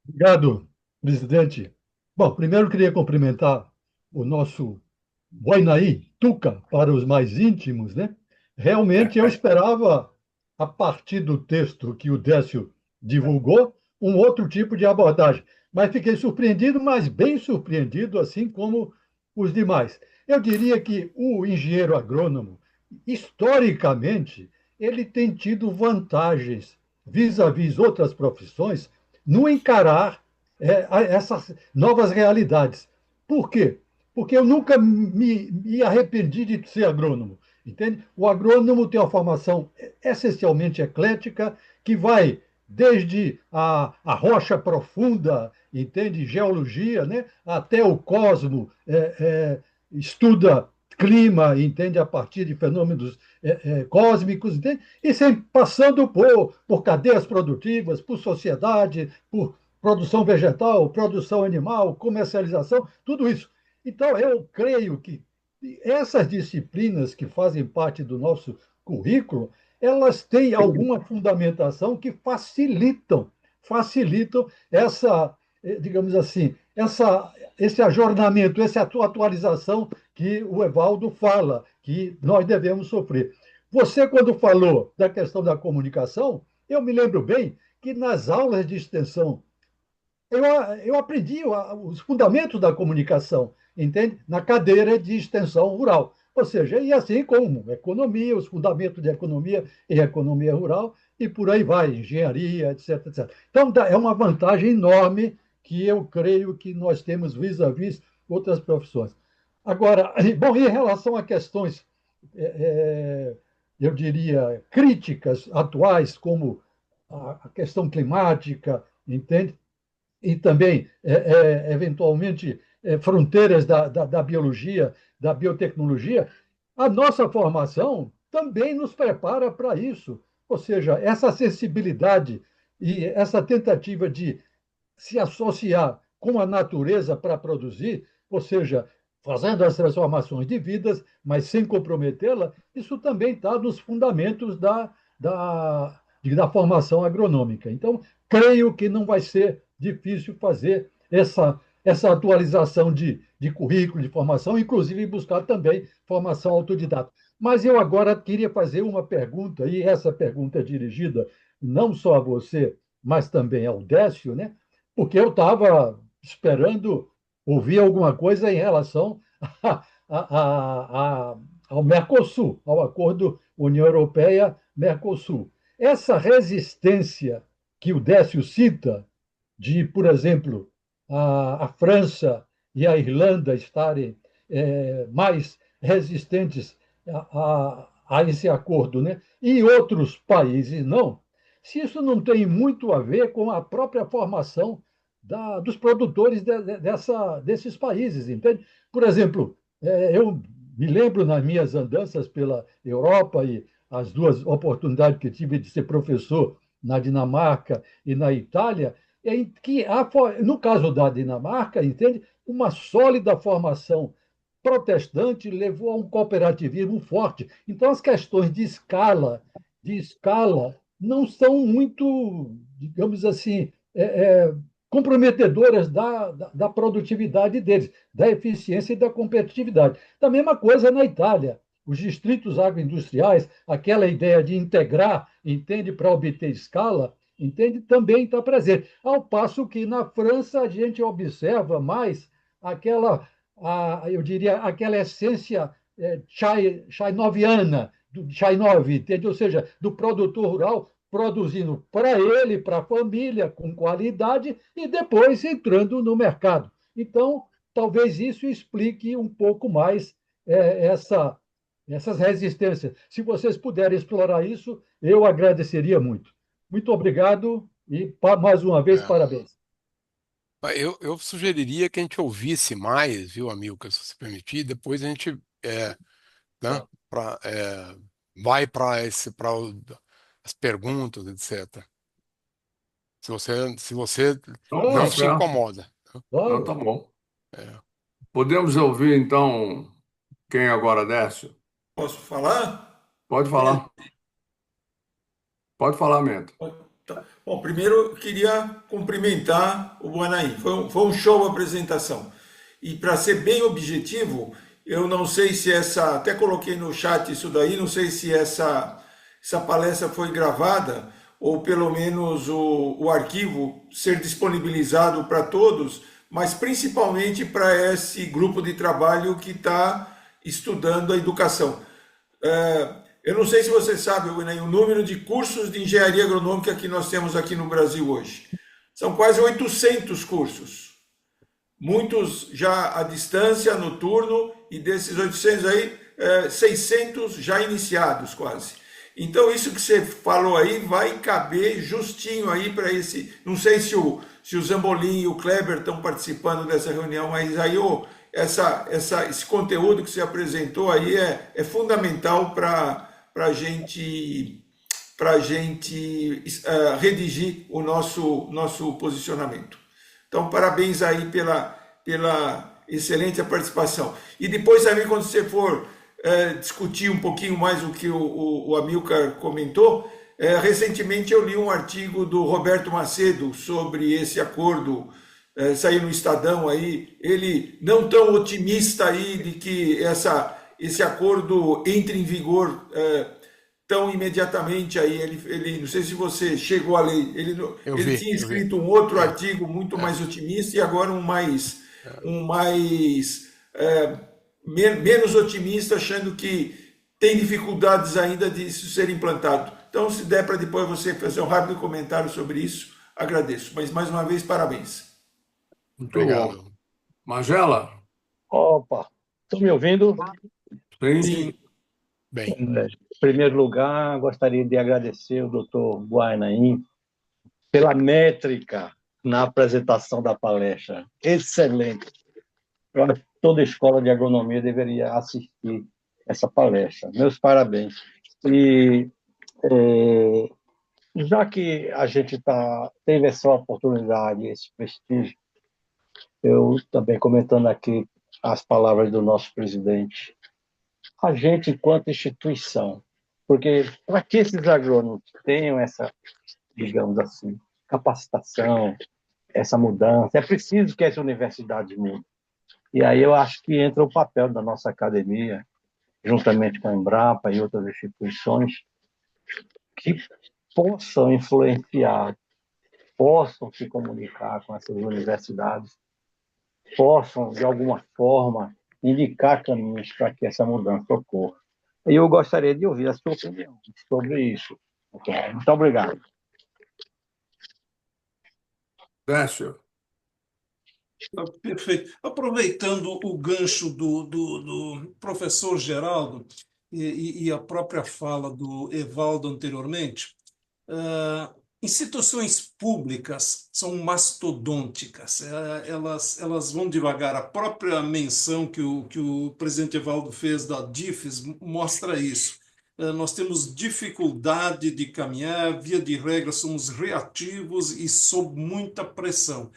Obrigado, presidente. Bom, primeiro queria cumprimentar o nosso Boinaí, Tuca, para os mais íntimos, né? Realmente eu esperava, a partir do texto que o Décio divulgou, um outro tipo de abordagem. Mas fiquei surpreendido, mas bem surpreendido, assim como os demais. Eu diria que o engenheiro agrônomo, historicamente, ele tem tido vantagens vis-à-vis outras profissões no encarar essas novas realidades. Por quê? Porque eu nunca me arrependi de ser agrônomo, entende? O agrônomo tem uma formação essencialmente eclética, que vai desde a rocha profunda, entende? Geologia, né? Até o cosmo, estuda clima, entende? A partir de fenômenos cósmicos, entende? E sempre passando por cadeias produtivas, por sociedade, por produção vegetal, produção animal, comercialização, tudo isso. Então, eu creio que essas disciplinas que fazem parte do nosso currículo, elas têm alguma fundamentação que facilitam essa, digamos assim, esse ajornamento, essa atualização que o Evaldo fala, que nós devemos sofrer. Você, quando falou da questão da comunicação, eu me lembro bem que nas aulas de extensão eu, eu aprendi os fundamentos da comunicação, entende? Na cadeira de extensão rural. Ou seja, e assim como economia, os fundamentos de economia e economia rural, e por aí vai, engenharia, etc, etc. Então, é uma vantagem enorme que eu creio que nós temos vis-à-vis outras profissões. Agora, bom, em relação a questões, é, eu diria, críticas atuais, como a questão climática, entende? E também, eventualmente, fronteiras da biologia, da biotecnologia, a nossa formação também nos prepara para isso. Ou seja, essa sensibilidade e essa tentativa de se associar com a natureza para produzir, ou seja, fazendo as transformações de vidas, mas sem comprometê-la, isso também está nos fundamentos da formação agronômica. Então, creio que não vai ser difícil fazer essa atualização de currículo, de formação, inclusive buscar também formação autodidata. Mas eu agora queria fazer uma pergunta, e essa pergunta é dirigida não só a você, mas também ao Décio, né? Porque eu estava esperando ouvir alguma coisa em relação ao Mercosul, ao acordo União Europeia-Mercosul. Essa resistência que o Décio cita, de, por exemplo, a França e a Irlanda estarem mais resistentes a esse acordo, né? E outros países não, se isso não tem muito a ver com a própria formação dos produtores desses países, entende? Por exemplo, eu me lembro nas minhas andanças pela Europa e as duas oportunidades que tive de ser professor na Dinamarca e na Itália, em que há, no caso da Dinamarca, entende, uma sólida formação protestante levou a um cooperativismo forte. Então, as questões de escala não são muito, digamos assim, comprometedoras da produtividade deles, da eficiência e da competitividade. Da mesma coisa na Itália. Os distritos agroindustriais, aquela ideia de integrar, entende, para obter escala, entende, também está presente. Ao passo que na França a gente observa mais aquela, eu diria, aquela essência chainoviana, do Chainov, entende? Ou seja, do produtor rural produzindo para ele, para a família, com qualidade, e depois entrando no mercado. Então, talvez isso explique um pouco mais essas resistências. Se vocês puderem explorar isso, eu agradeceria muito. Muito obrigado e, mais uma vez, É. parabéns. Eu sugeriria que a gente ouvisse mais, viu, Amilcar, se você permitir, depois a gente né, vai para as perguntas, etc. Se você Então, tá não Claro, se certo. incomoda. Então, tá claro. bom. É. Podemos ouvir, então, quem agora, Décio? Posso falar? Pode Beleza. falar. Pode falar, Mento. Tá. Bom, primeiro eu queria cumprimentar o Guanaí. Foi um show a apresentação. E para ser bem objetivo, eu não sei se até coloquei no chat isso daí, não sei se essa palestra foi gravada ou pelo menos o arquivo ser disponibilizado para todos, mas principalmente para esse grupo de trabalho que está estudando a educação. Eu não sei se você sabe, Winay, o número de cursos de engenharia agronômica que nós temos aqui no Brasil hoje. São quase 800 cursos. Muitos já à distância, no turno, e desses 800 aí, 600 já iniciados quase. Então, isso que você falou aí vai caber justinho aí para esse. Não sei se o Zambolin e o Kleber estão participando dessa reunião, mas aí esse conteúdo que você apresentou aí é fundamental para a gente redigir o nosso posicionamento. Então, parabéns aí pela excelente participação. E depois também, quando você for discutir um pouquinho mais o que o Amilcar comentou, recentemente eu li um artigo do Roberto Macedo sobre esse acordo, saiu no Estadão aí, ele não tão otimista aí de que esse acordo entre em vigor tão imediatamente aí. Ele, não sei se você chegou a ler, Eu ele vi, tinha eu vi. escrito um outro É, artigo muito é, mais otimista e agora é. um mais menos otimista, achando que tem dificuldades ainda de isso ser implantado. Então, se der para depois você fazer um rápido comentário sobre isso, agradeço. Mas mais uma vez, parabéns. Muito bom. Obrigado. Magela? Opa, estão me ouvindo? Sim. Sim. Bem, Em primeiro lugar, gostaria de agradecer o Dr. Guainaim pela métrica na apresentação da palestra. Excelente. Eu acho que toda escola de agronomia deveria assistir essa palestra. Meus parabéns. E já que a gente teve essa oportunidade, esse prestígio, eu também comentando aqui as palavras do nosso presidente, a gente, enquanto instituição, porque para que esses agrônomos tenham essa, digamos assim, capacitação, essa mudança, é preciso que essa universidade mude. E aí eu acho que entra o papel da nossa academia, juntamente com a Embrapa e outras instituições, que possam influenciar, possam se comunicar com essas universidades, possam, de alguma forma, indicar caminhos para que essa mudança ocorra. E eu gostaria de ouvir a sua opinião sobre isso. Muito obrigado. Décio? Perfeito. Aproveitando o gancho do professor Geraldo e a própria fala do Evaldo anteriormente, instituições públicas são mastodônticas, elas vão devagar. A própria menção que o presidente Evaldo fez da DIFES mostra isso. Nós temos dificuldade de caminhar, via de regra, somos reativos e sob muita pressão.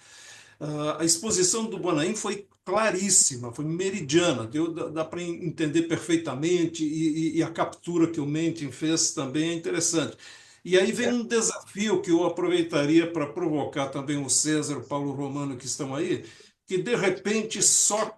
A exposição do Bonaim foi claríssima, foi meridiana, dá para entender perfeitamente, e a captura que o Mencken fez também é interessante. E aí vem um desafio que eu aproveitaria para provocar também o César, o Paulo Romano, que estão aí, que de repente só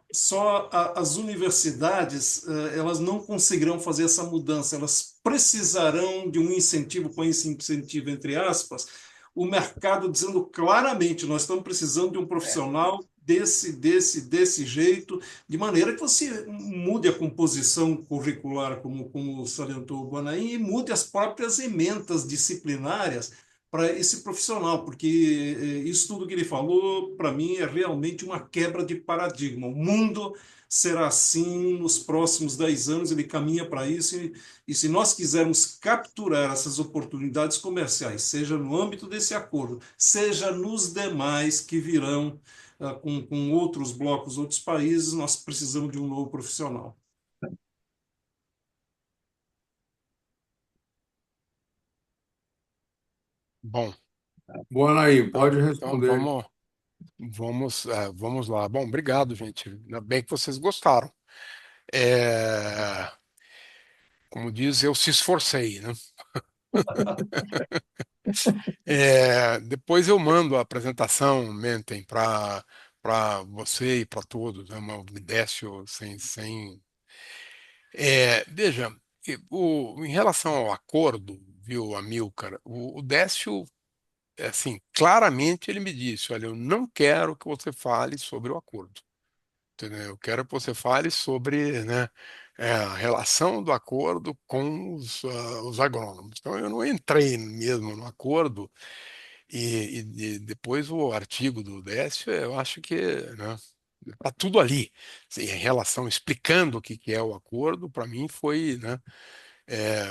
as universidades elas não conseguirão fazer essa mudança, elas precisarão de um incentivo, põe esse incentivo entre aspas, o mercado dizendo claramente, nós estamos precisando de um profissional desse jeito, de maneira que você mude a composição curricular, como salientou o Bonaim, e mude as próprias ementas disciplinares para esse profissional, porque isso tudo que ele falou, para mim, é realmente uma quebra de paradigma. O mundo será assim nos próximos 10 anos, ele caminha para isso, e se nós quisermos capturar essas oportunidades comerciais, seja no âmbito desse acordo, seja nos demais que virão com outros blocos, outros países, nós precisamos de um novo profissional. Bom, Bonaí, pode então responder. vamos lá. Bom, obrigado, gente. Ainda bem que vocês gostaram. É, como diz, eu se esforcei, né? Depois eu mando a apresentação, Mentem, para você e para todos, né? Uma Décio sem. Veja, em relação ao acordo, viu, Amilcar, o Décio, assim, claramente ele me disse, olha, eu não quero que você fale sobre o acordo. Entendeu? Eu quero que você fale sobre, né, a relação do acordo com os agrônomos. Então, eu não entrei mesmo no acordo, e depois o artigo do Décio, eu acho que, né, tá tudo ali. Assim, em relação, explicando o que que é o acordo, para mim foi, né,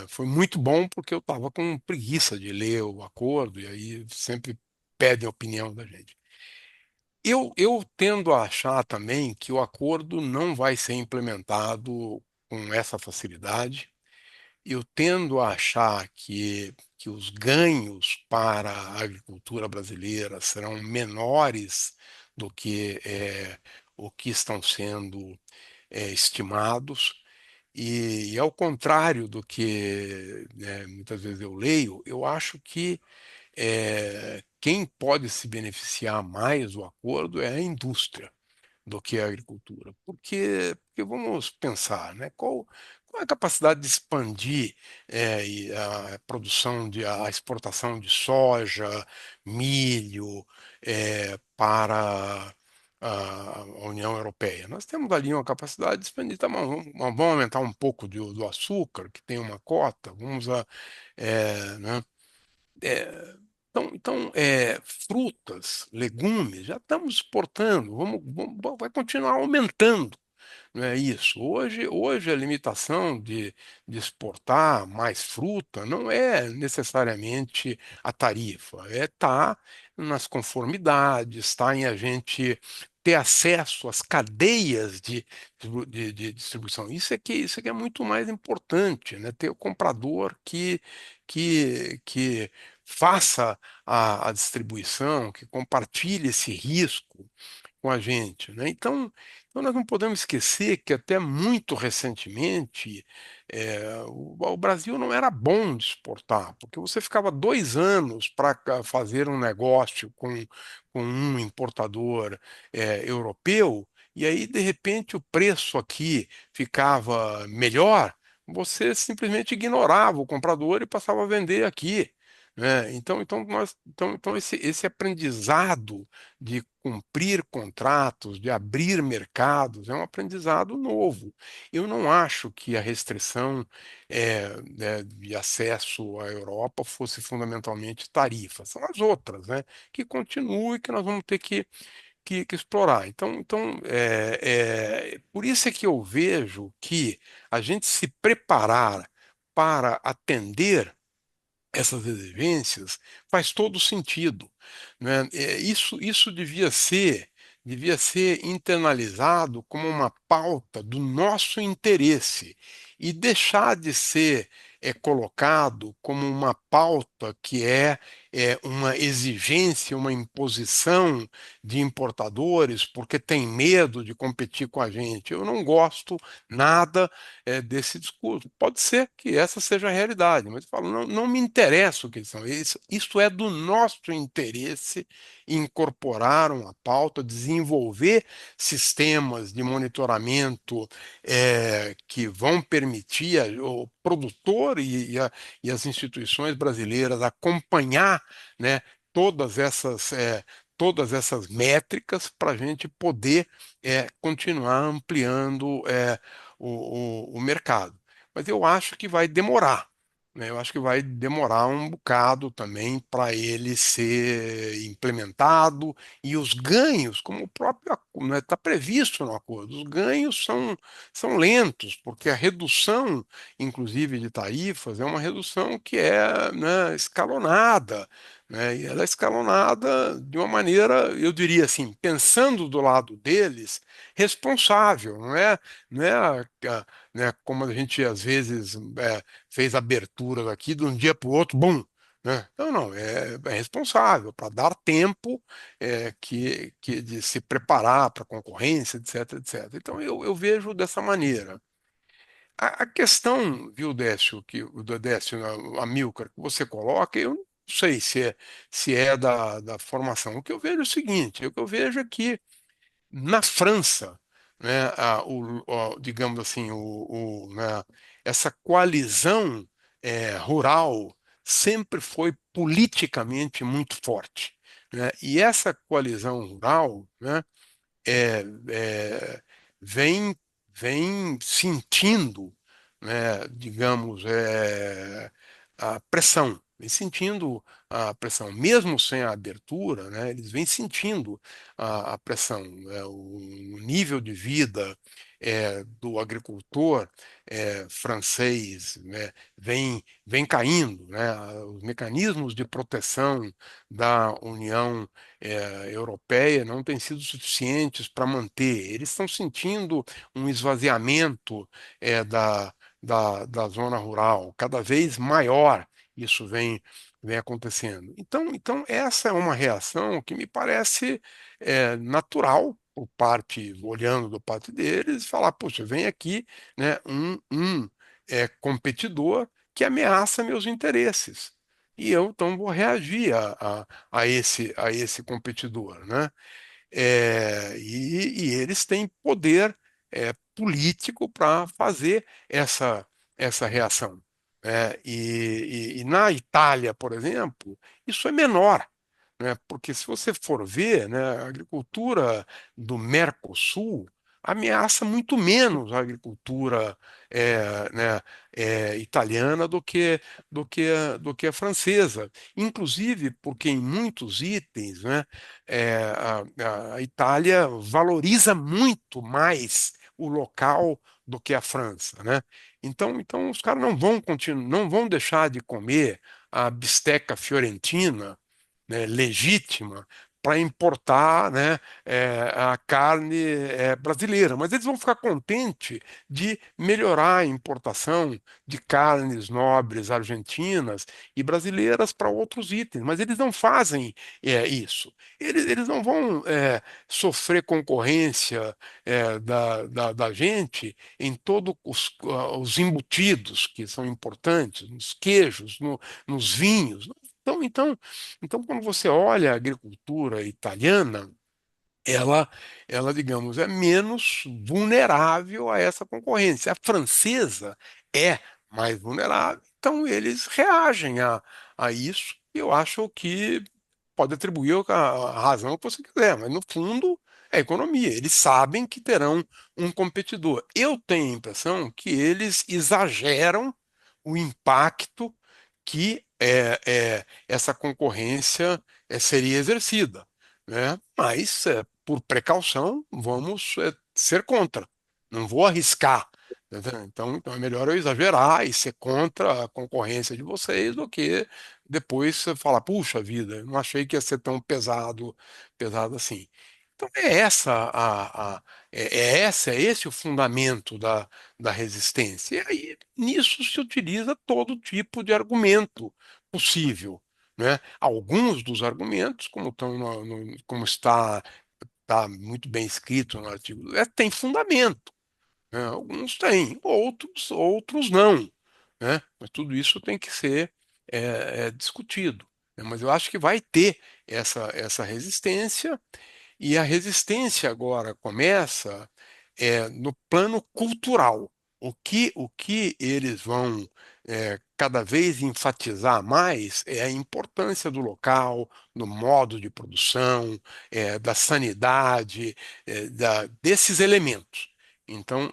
foi muito bom, porque eu estava com preguiça de ler o acordo, e aí sempre pedem a opinião da gente. Eu tendo a achar também que o acordo não vai ser implementado com essa facilidade. Eu tendo a achar que os ganhos para a agricultura brasileira serão menores do que o que estão sendo estimados. E ao contrário do que muitas vezes eu leio, eu acho que quem pode se beneficiar mais do acordo é a indústria do que a agricultura. Porque vamos pensar, né? Qual é a capacidade de expandir e a produção, a exportação de soja, milho para a União Europeia? Nós temos ali uma capacidade de expandir. Tá, vamos aumentar um pouco do açúcar, que tem uma cota, né? Frutas, legumes, já estamos exportando, vai continuar aumentando, não é isso? Hoje a limitação de exportar mais fruta não é necessariamente a tarifa, tá nas conformidades, está em a gente ter acesso às cadeias de distribuição. Isso é que é muito mais importante, né? Ter o comprador que faça a distribuição, que compartilhe esse risco com a gente, né? Então nós não podemos esquecer que até muito recentemente o Brasil não era bom de exportar, porque você ficava 2 anos para fazer um negócio com um importador europeu, e aí de repente o preço aqui ficava melhor, você simplesmente ignorava o comprador e passava a vender aqui, né? Então esse aprendizado de cumprir contratos, de abrir mercados, é um aprendizado novo. Eu não acho que a restrição de acesso à Europa fosse fundamentalmente tarifa, são as outras, né, que continuam e que nós vamos ter que explorar. Por isso é que eu vejo que a gente se preparar para atender essas exigências faz todo sentido, né? Isso devia ser internalizado como uma pauta do nosso interesse e deixar de ser colocado como uma pauta que uma exigência, uma imposição de importadores porque tem medo de competir com a gente. Eu não gosto nada desse discurso. Pode ser que essa seja a realidade, mas eu falo, não, não me interessa o que eles são. Isso é do nosso interesse incorporar uma pauta, desenvolver sistemas de monitoramento que vão permitir o produtor e as instituições brasileiras acompanhar, né, todas essas, todas essas métricas para a gente poder continuar ampliando o mercado. Mas eu acho que vai demorar. Né? Eu acho que vai demorar um bocado também para ele ser implementado e os ganhos, como o próprio está previsto no acordo, os ganhos são lentos, porque a redução, inclusive de tarifas, é uma redução que é, né, escalonada. Né? E ela é escalonada de uma maneira, eu diria assim, pensando do lado deles, responsável, não é né, como a gente às vezes fez aberturas aqui de um dia para o outro, bum, né? Não, não, é responsável para dar tempo de se preparar para a concorrência, etc, etc. Então eu vejo dessa maneira. A questão, viu, Décio, o Décio, Amilcar, que você coloca, eu não sei se é da formação. O que eu vejo é o seguinte, o que eu vejo é que na França, né, digamos assim, né, essa coalizão rural sempre foi politicamente muito forte. Né, e essa coalizão rural, né, é, é, vem, vem sentindo, né, digamos, a pressão, vem sentindo a pressão, mesmo sem a abertura, né, eles vêm sentindo a pressão, né, o nível de vida do agricultor francês, né, vem caindo, né, os mecanismos de proteção da União europeia não têm sido suficientes para manter. Eles estão sentindo um esvaziamento da zona rural cada vez maior. Isso vem acontecendo. Então, essa é uma reação que me parece natural por parte, olhando do parte deles, falar, poxa, vem aqui, né, um competidor que ameaça meus interesses. E eu, então, vou reagir a esse competidor, né? E eles têm poder político para fazer essa reação. E na Itália, por exemplo, isso é menor, né? Porque se você for ver, né, a agricultura do Mercosul ameaça muito menos a agricultura né, italiana do que a francesa. Inclusive porque em muitos itens, né, a Itália valoriza muito mais o local do que a França, né? Então os caras não vão continuar, não vão deixar de comer a bisteca fiorentina, né, legítima para importar, né, a carne brasileira, mas eles vão ficar contentes de melhorar a importação de carnes nobres argentinas e brasileiras para outros itens, mas eles não fazem isso. Eles não vão sofrer concorrência da gente em todos os embutidos que são importantes, nos queijos, nos vinhos. Então, quando você olha a agricultura italiana, ela, digamos, é menos vulnerável a essa concorrência. A francesa é mais vulnerável, então eles reagem a isso. Eu acho que pode atribuir a razão que você quiser, mas no fundo é economia. Eles sabem que terão um competidor. Eu tenho a impressão que eles exageram o impacto que essa concorrência seria exercida, né? Mas, por precaução, vamos ser contra. Não vou arriscar. Entendeu? Então é melhor eu exagerar e ser contra a concorrência de vocês do que depois você falar, puxa vida, eu não achei que ia ser tão pesado assim. Então é esse o fundamento da resistência. E aí, nisso se utiliza todo tipo de argumento possível, né? Alguns dos argumentos, como, como está muito bem escrito no artigo, tem fundamento, né? Alguns têm, outros não, né? Mas tudo isso tem que ser discutido, né? Mas eu acho que vai ter essa resistência, e a resistência agora começa no plano cultural. O que eles vão cada vez enfatizar mais é a importância do local, do modo de produção, da sanidade, desses elementos. Então,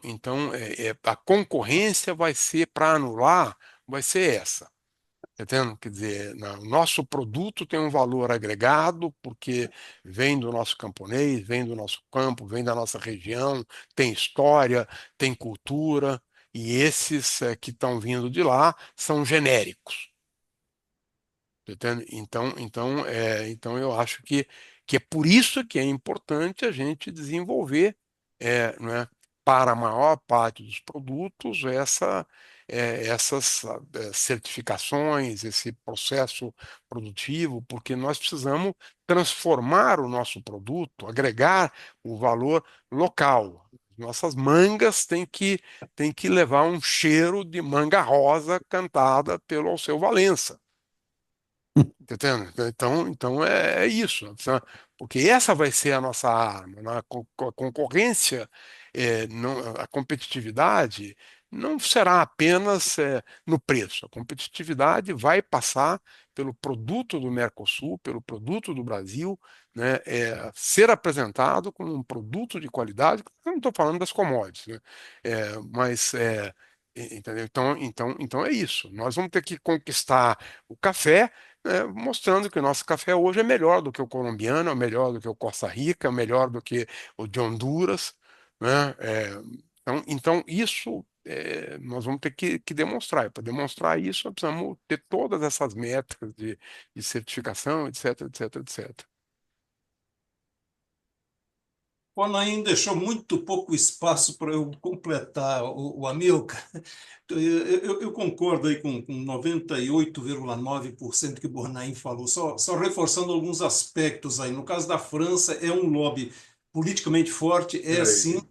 a concorrência vai ser para anular, vai ser essa. Tá entendendo? Quer dizer, o nosso produto tem um valor agregado porque vem do nosso camponês, vem do nosso campo, vem da nossa região, tem história, tem cultura, e esses que estão vindo de lá são genéricos. Tá entendendo? Então eu acho que é por isso que é importante a gente desenvolver, não é, para a maior parte dos produtos, essas certificações, esse processo produtivo, porque nós precisamos transformar o nosso produto, agregar o valor local. Nossas mangas têm que levar um cheiro de manga rosa cantada pelo Alceu Valença. Tá entendendo? Então é isso, sabe? Porque essa vai ser a nossa arma, né? A concorrência, a competitividade não será apenas no preço. A competitividade vai passar pelo produto do Mercosul, pelo produto do Brasil, né? Ser apresentado como um produto de qualidade. Eu não estou falando das commodities, né? Mas entendeu? Então é isso. Nós vamos ter que conquistar o café, mostrando que o nosso café hoje é melhor do que o colombiano, é melhor do que o Costa Rica, é melhor do que o de Honduras, né? Então isso nós vamos ter que demonstrar. E para demonstrar isso, nós precisamos ter todas essas métricas de certificação, etc, etc, etc. O Anaim deixou muito pouco espaço para eu completar o Amilcar. Eu concordo aí com 98,9% que o Bornaim falou, só reforçando alguns aspectos aí. No caso da França, é um lobby politicamente forte, é sim,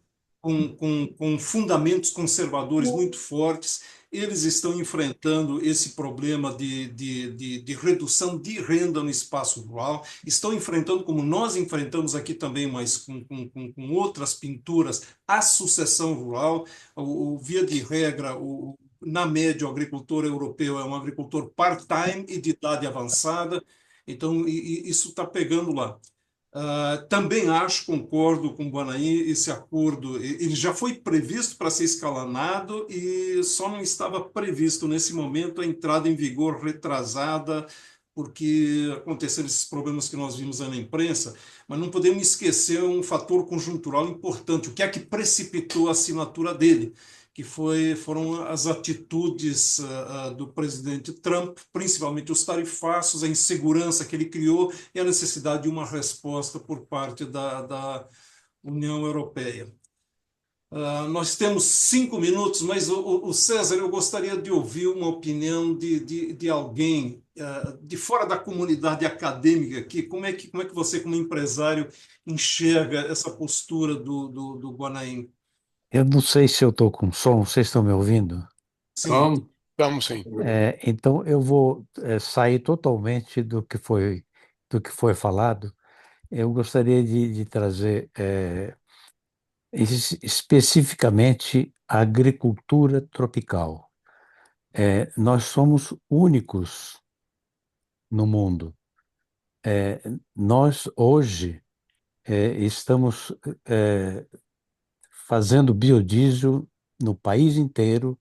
Peraí. com fundamentos conservadores muito fortes. Eles estão enfrentando esse problema de redução de renda no espaço rural, estão enfrentando, como nós enfrentamos aqui também, mas com outras pinturas, a sucessão rural. Via de regra, na média, o agricultor europeu é um agricultor part-time e de idade avançada, então isso está pegando lá. Também acho, concordo com o Guanaí, esse acordo, ele já foi previsto para ser escalonado e só não estava previsto nesse momento a entrada em vigor retrasada, porque aconteceram esses problemas que nós vimos aí na imprensa, mas não podemos esquecer um fator conjuntural importante, o que é que precipitou a assinatura dele, que foram as atitudes do presidente Trump, principalmente os tarifaços, a insegurança que ele criou e a necessidade de uma resposta por parte da União Europeia. Nós temos 5 minutos, mas o César, eu gostaria de ouvir uma opinião de alguém de fora da comunidade acadêmica aqui. Como é que você, como empresário, enxerga essa postura do Guanaim? Eu não sei se eu estou com som, vocês estão me ouvindo? Sim. Vamos. Vamos sim. Então eu vou sair totalmente do que foi falado. Eu gostaria de trazer especificamente a agricultura tropical. Nós somos únicos no mundo. Nós hoje estamos fazendo biodiesel no país inteiro.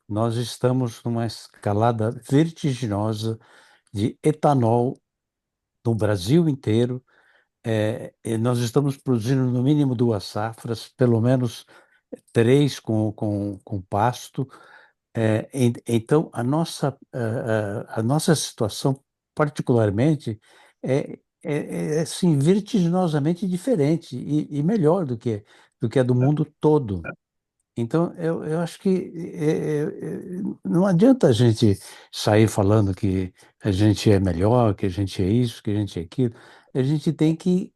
Nós estamos numa escalada vertiginosa de etanol no Brasil inteiro. E nós estamos produzindo no mínimo 2 safras, pelo menos 3 com pasto. Então, a nossa situação, particularmente, é assim, vertiginosamente diferente e melhor do que a do mundo todo. Então, eu acho que não adianta a gente sair falando que a gente é melhor, que a gente é isso, que a gente é aquilo. A gente tem que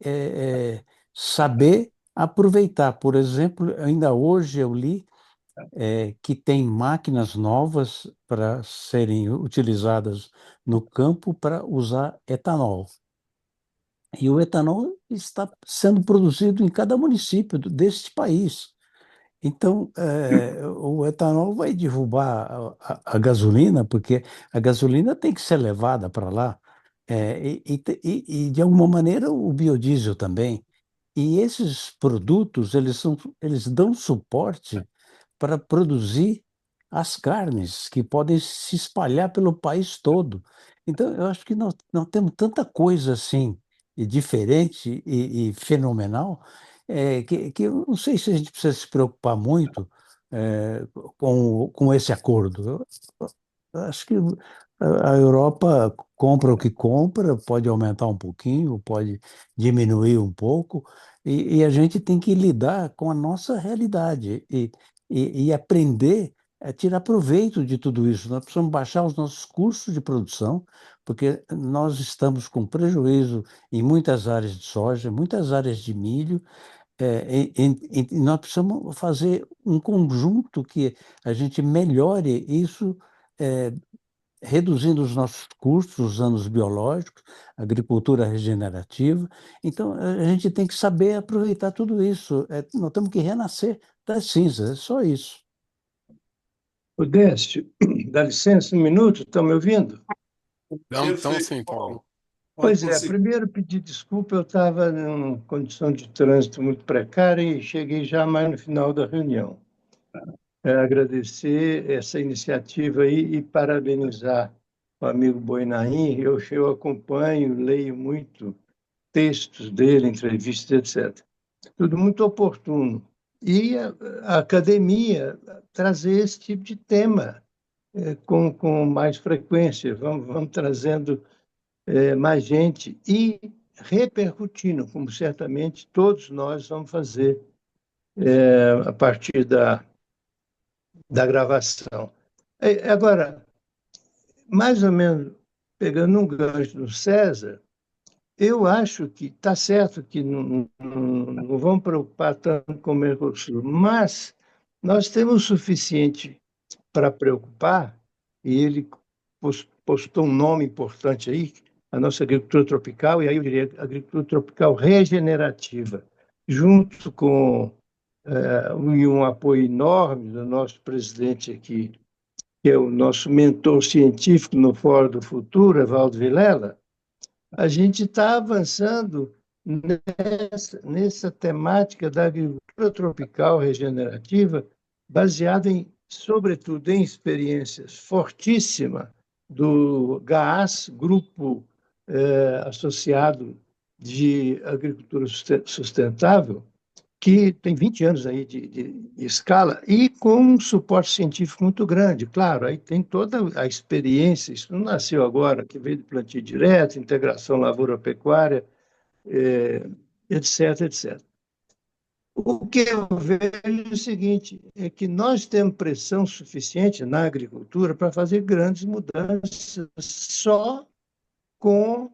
saber aproveitar. Por exemplo, ainda hoje eu li que tem máquinas novas para serem utilizadas no campo para usar etanol. E o etanol está sendo produzido em cada município deste país. Então, o etanol vai derrubar a gasolina, porque a gasolina tem que ser levada para lá, de alguma maneira, o biodiesel também. E esses produtos, eles dão suporte para produzir as carnes, que podem se espalhar pelo país todo. Então, eu acho que nós temos tanta coisa assim, e diferente e fenomenal, que eu não sei se a gente precisa se preocupar muito com esse acordo. Eu acho que a Europa compra o que compra, pode aumentar um pouquinho, pode diminuir um pouco, e a gente tem que lidar com a nossa realidade e aprender a tirar proveito de tudo isso. Nós precisamos baixar os nossos custos de produção, porque nós estamos com prejuízo em muitas áreas de soja, muitas áreas de milho, e nós precisamos fazer um conjunto que a gente melhore isso, eh, reduzindo os nossos custos, usando os biológicos, agricultura regenerativa. Então, a gente tem que saber aproveitar tudo isso. Nós temos que renascer das cinzas, é só isso. O Décio, dá licença um minuto, estão me ouvindo? Então, sim, Paulo. Pois é, primeiro pedir desculpa, eu estava em condição de trânsito muito precária e cheguei já mais no final da reunião. Agradecer essa iniciativa aí e parabenizar o amigo Boinain. Eu acompanho, leio muito textos dele, entrevistas, etc. Tudo muito oportuno. E a academia trazer esse tipo de tema com mais frequência. Vamos trazendo mais gente e repercutindo, como certamente todos nós vamos fazer a partir da gravação. Agora, mais ou menos pegando um gancho do César, eu acho que está certo que não vamos preocupar tanto com o Mercosul, mas nós temos o suficiente para preocupar, e ele postou um nome importante aí, a nossa agricultura tropical, e aí eu diria agricultura tropical regenerativa, junto com um apoio enorme do nosso presidente aqui, que é o nosso mentor científico no Fórum do Futuro, Evaldo Vilela. A gente está avançando nessa temática da agricultura tropical regenerativa, baseada sobretudo em experiências fortíssimas do GAAS, Grupo Associado de Agricultura Sustentável, que tem 20 anos aí de escala e com um suporte científico muito grande. Claro, aí tem toda a experiência, isso não nasceu agora, que veio do plantio direto, integração lavoura-pecuária, etc, etc. O que eu vejo é o seguinte, é que nós temos pressão suficiente na agricultura para fazer grandes mudanças só com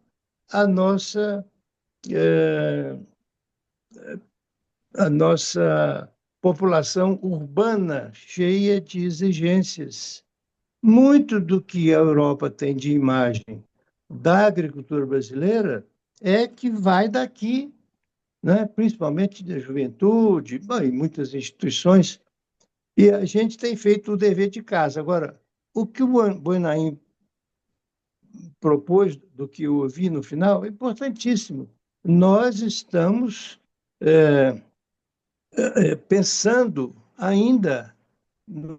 a nossa população urbana cheia de exigências. Muito do que a Europa tem de imagem da agricultura brasileira é que vai daqui, né? Principalmente da juventude, e muitas instituições, e a gente tem feito o dever de casa. Agora, o que o Boinain propôs, do que eu ouvi no final, é importantíssimo. Nós estamos pensando ainda no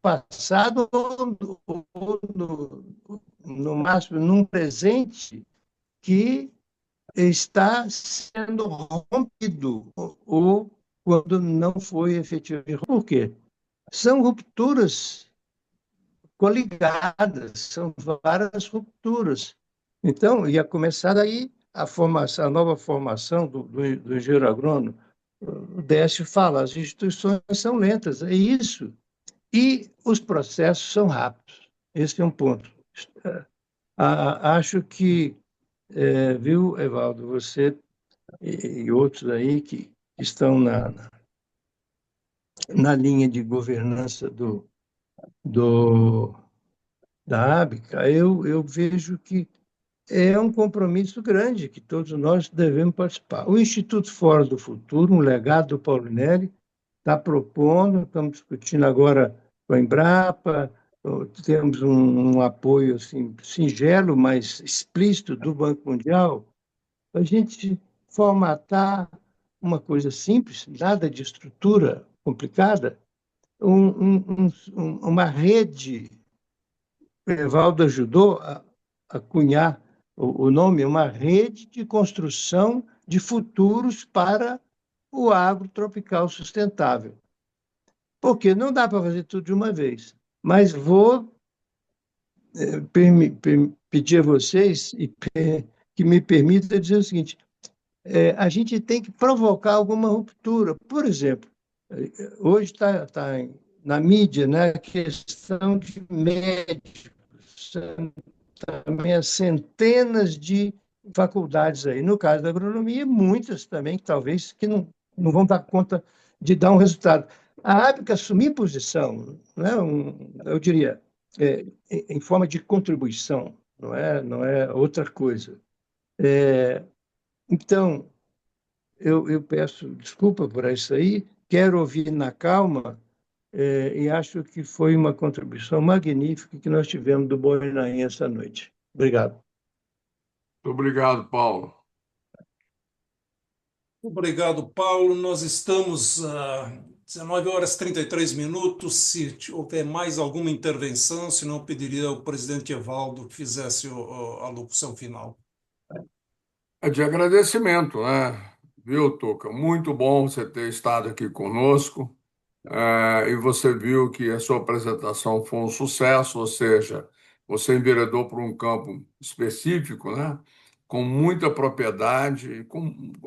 passado ou no máximo num presente que está sendo rompido ou quando não foi efetivamente. Por quê? São rupturas coligadas, são várias rupturas. Então, ia começar daí a nova formação do engenheiro agrônomo, o Décio fala, as instituições são lentas, é isso. E os processos são rápidos. Esse é um ponto. Acho que, viu, Evaldo, você e outros aí que estão na linha de governança do, da ABICA, eu vejo que é um compromisso grande que todos nós devemos participar. O Instituto Fora do Futuro, um legado do Paulinelli, está propondo, estamos discutindo agora com a Embrapa, temos um apoio assim, singelo, mas explícito do Banco Mundial, a gente formatar uma coisa simples, nada de estrutura complicada, uma rede. O Evaldo ajudou a cunhar o nome, uma rede de construção de futuros para o agro tropical sustentável. Porque não dá para fazer tudo de uma vez. Mas vou pedir a vocês que me permita dizer o seguinte: a gente tem que provocar alguma ruptura. Por exemplo, hoje está na mídia, né, a questão de médicos, também centenas de faculdades aí. No caso da agronomia, muitas também, que talvez que não vão dar conta de dar um resultado. A ABIC assumir posição, né, eu diria, em forma de contribuição, não é outra coisa. Então, eu peço desculpa por isso aí, quero ouvir na calma, e acho que foi uma contribuição magnífica que nós tivemos do Boinain essa noite. Obrigado. Muito obrigado, Paulo. Obrigado, Paulo. Nós estamos às 19 horas e 33 minutos. Se houver mais alguma intervenção, se não, pediria ao presidente Evaldo que fizesse a locução final. É de agradecimento, né? Viu, Tuca? Muito bom você ter estado aqui conosco. E você viu que a sua apresentação foi um sucesso, ou seja, você enveredou por um campo específico, né? Com muita propriedade,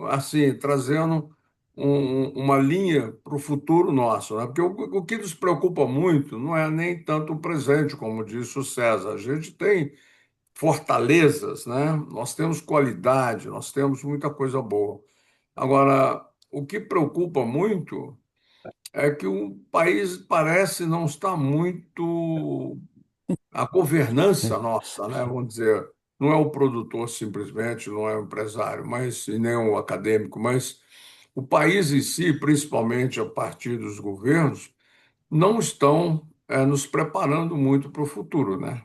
assim, trazendo uma linha para o futuro nosso, né? Porque o que nos preocupa muito não é nem tanto o presente, como disse o César. A gente tem fortalezas, né? Nós temos qualidade, nós temos muita coisa boa. Agora, o que preocupa muito é que o país parece não estar muito. A governança nossa, né? Vamos dizer, não é o produtor simplesmente, não é o empresário, mas e nem o acadêmico, mas o país em si, principalmente a partir dos governos, não estão nos preparando muito para o futuro, né?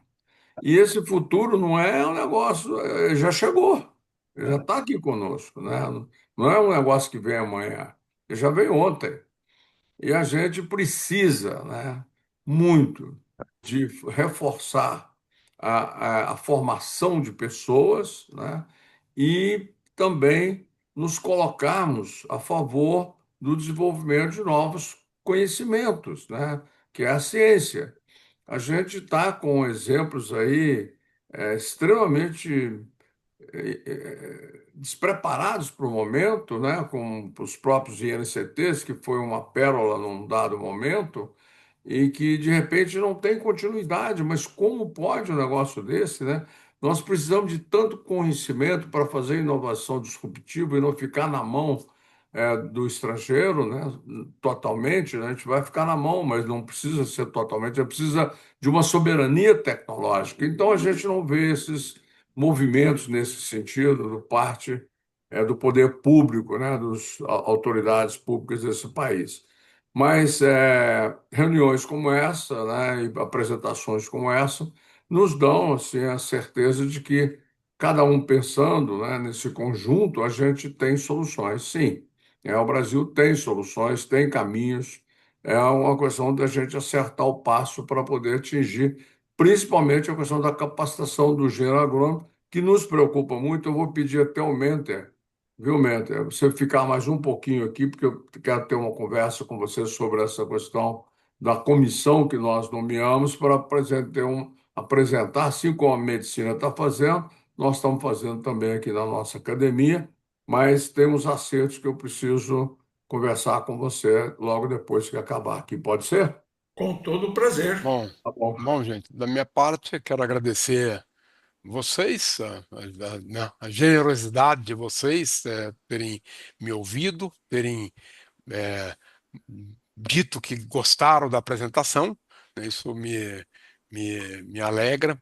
E esse futuro não é um negócio, já chegou, já está aqui conosco, né? Não é um negócio que vem amanhã, ele já veio ontem. E a gente precisa, né, muito de reforçar a formação de pessoas, né, e também nos colocarmos a favor do desenvolvimento de novos conhecimentos, né, que é a ciência. A gente está com exemplos aí extremamente despreparados para o momento, né, com os próprios INCTs, que foi uma pérola num dado momento, e que de repente não tem continuidade. Mas como pode um negócio desse, né? Nós precisamos de tanto conhecimento para fazer inovação disruptiva e não ficar na mão do estrangeiro, né? Totalmente, né? A gente vai ficar na mão, mas não precisa ser totalmente, a gente precisa de uma soberania tecnológica. Então a gente não vê esses movimentos nesse sentido do parte do poder público, né? Das autoridades públicas desse país. Mas reuniões como essa, né, e apresentações como essa, nos dão assim, a certeza de que cada um pensando, né, nesse conjunto, a gente tem soluções. Sim, o Brasil tem soluções, tem caminhos. É uma questão da gente acertar o passo para poder atingir, principalmente a questão da capacitação do engenheiro agrônomo, que nos preocupa muito. Eu vou pedir até ao Menter. Viu, Menter? Você ficar mais um pouquinho aqui, porque eu quero ter uma conversa com você sobre essa questão da comissão que nós nomeamos para apresentar, assim como a medicina está fazendo, nós estamos fazendo também aqui na nossa academia, mas tem uns acertos que eu preciso conversar com você logo depois que acabar aqui. Pode ser? Com todo o prazer. Bom, Tá bom. bom, gente, da minha parte, quero agradecer vocês, né, a generosidade de vocês terem me ouvido, terem é, dito que gostaram da apresentação, né. Isso me alegra.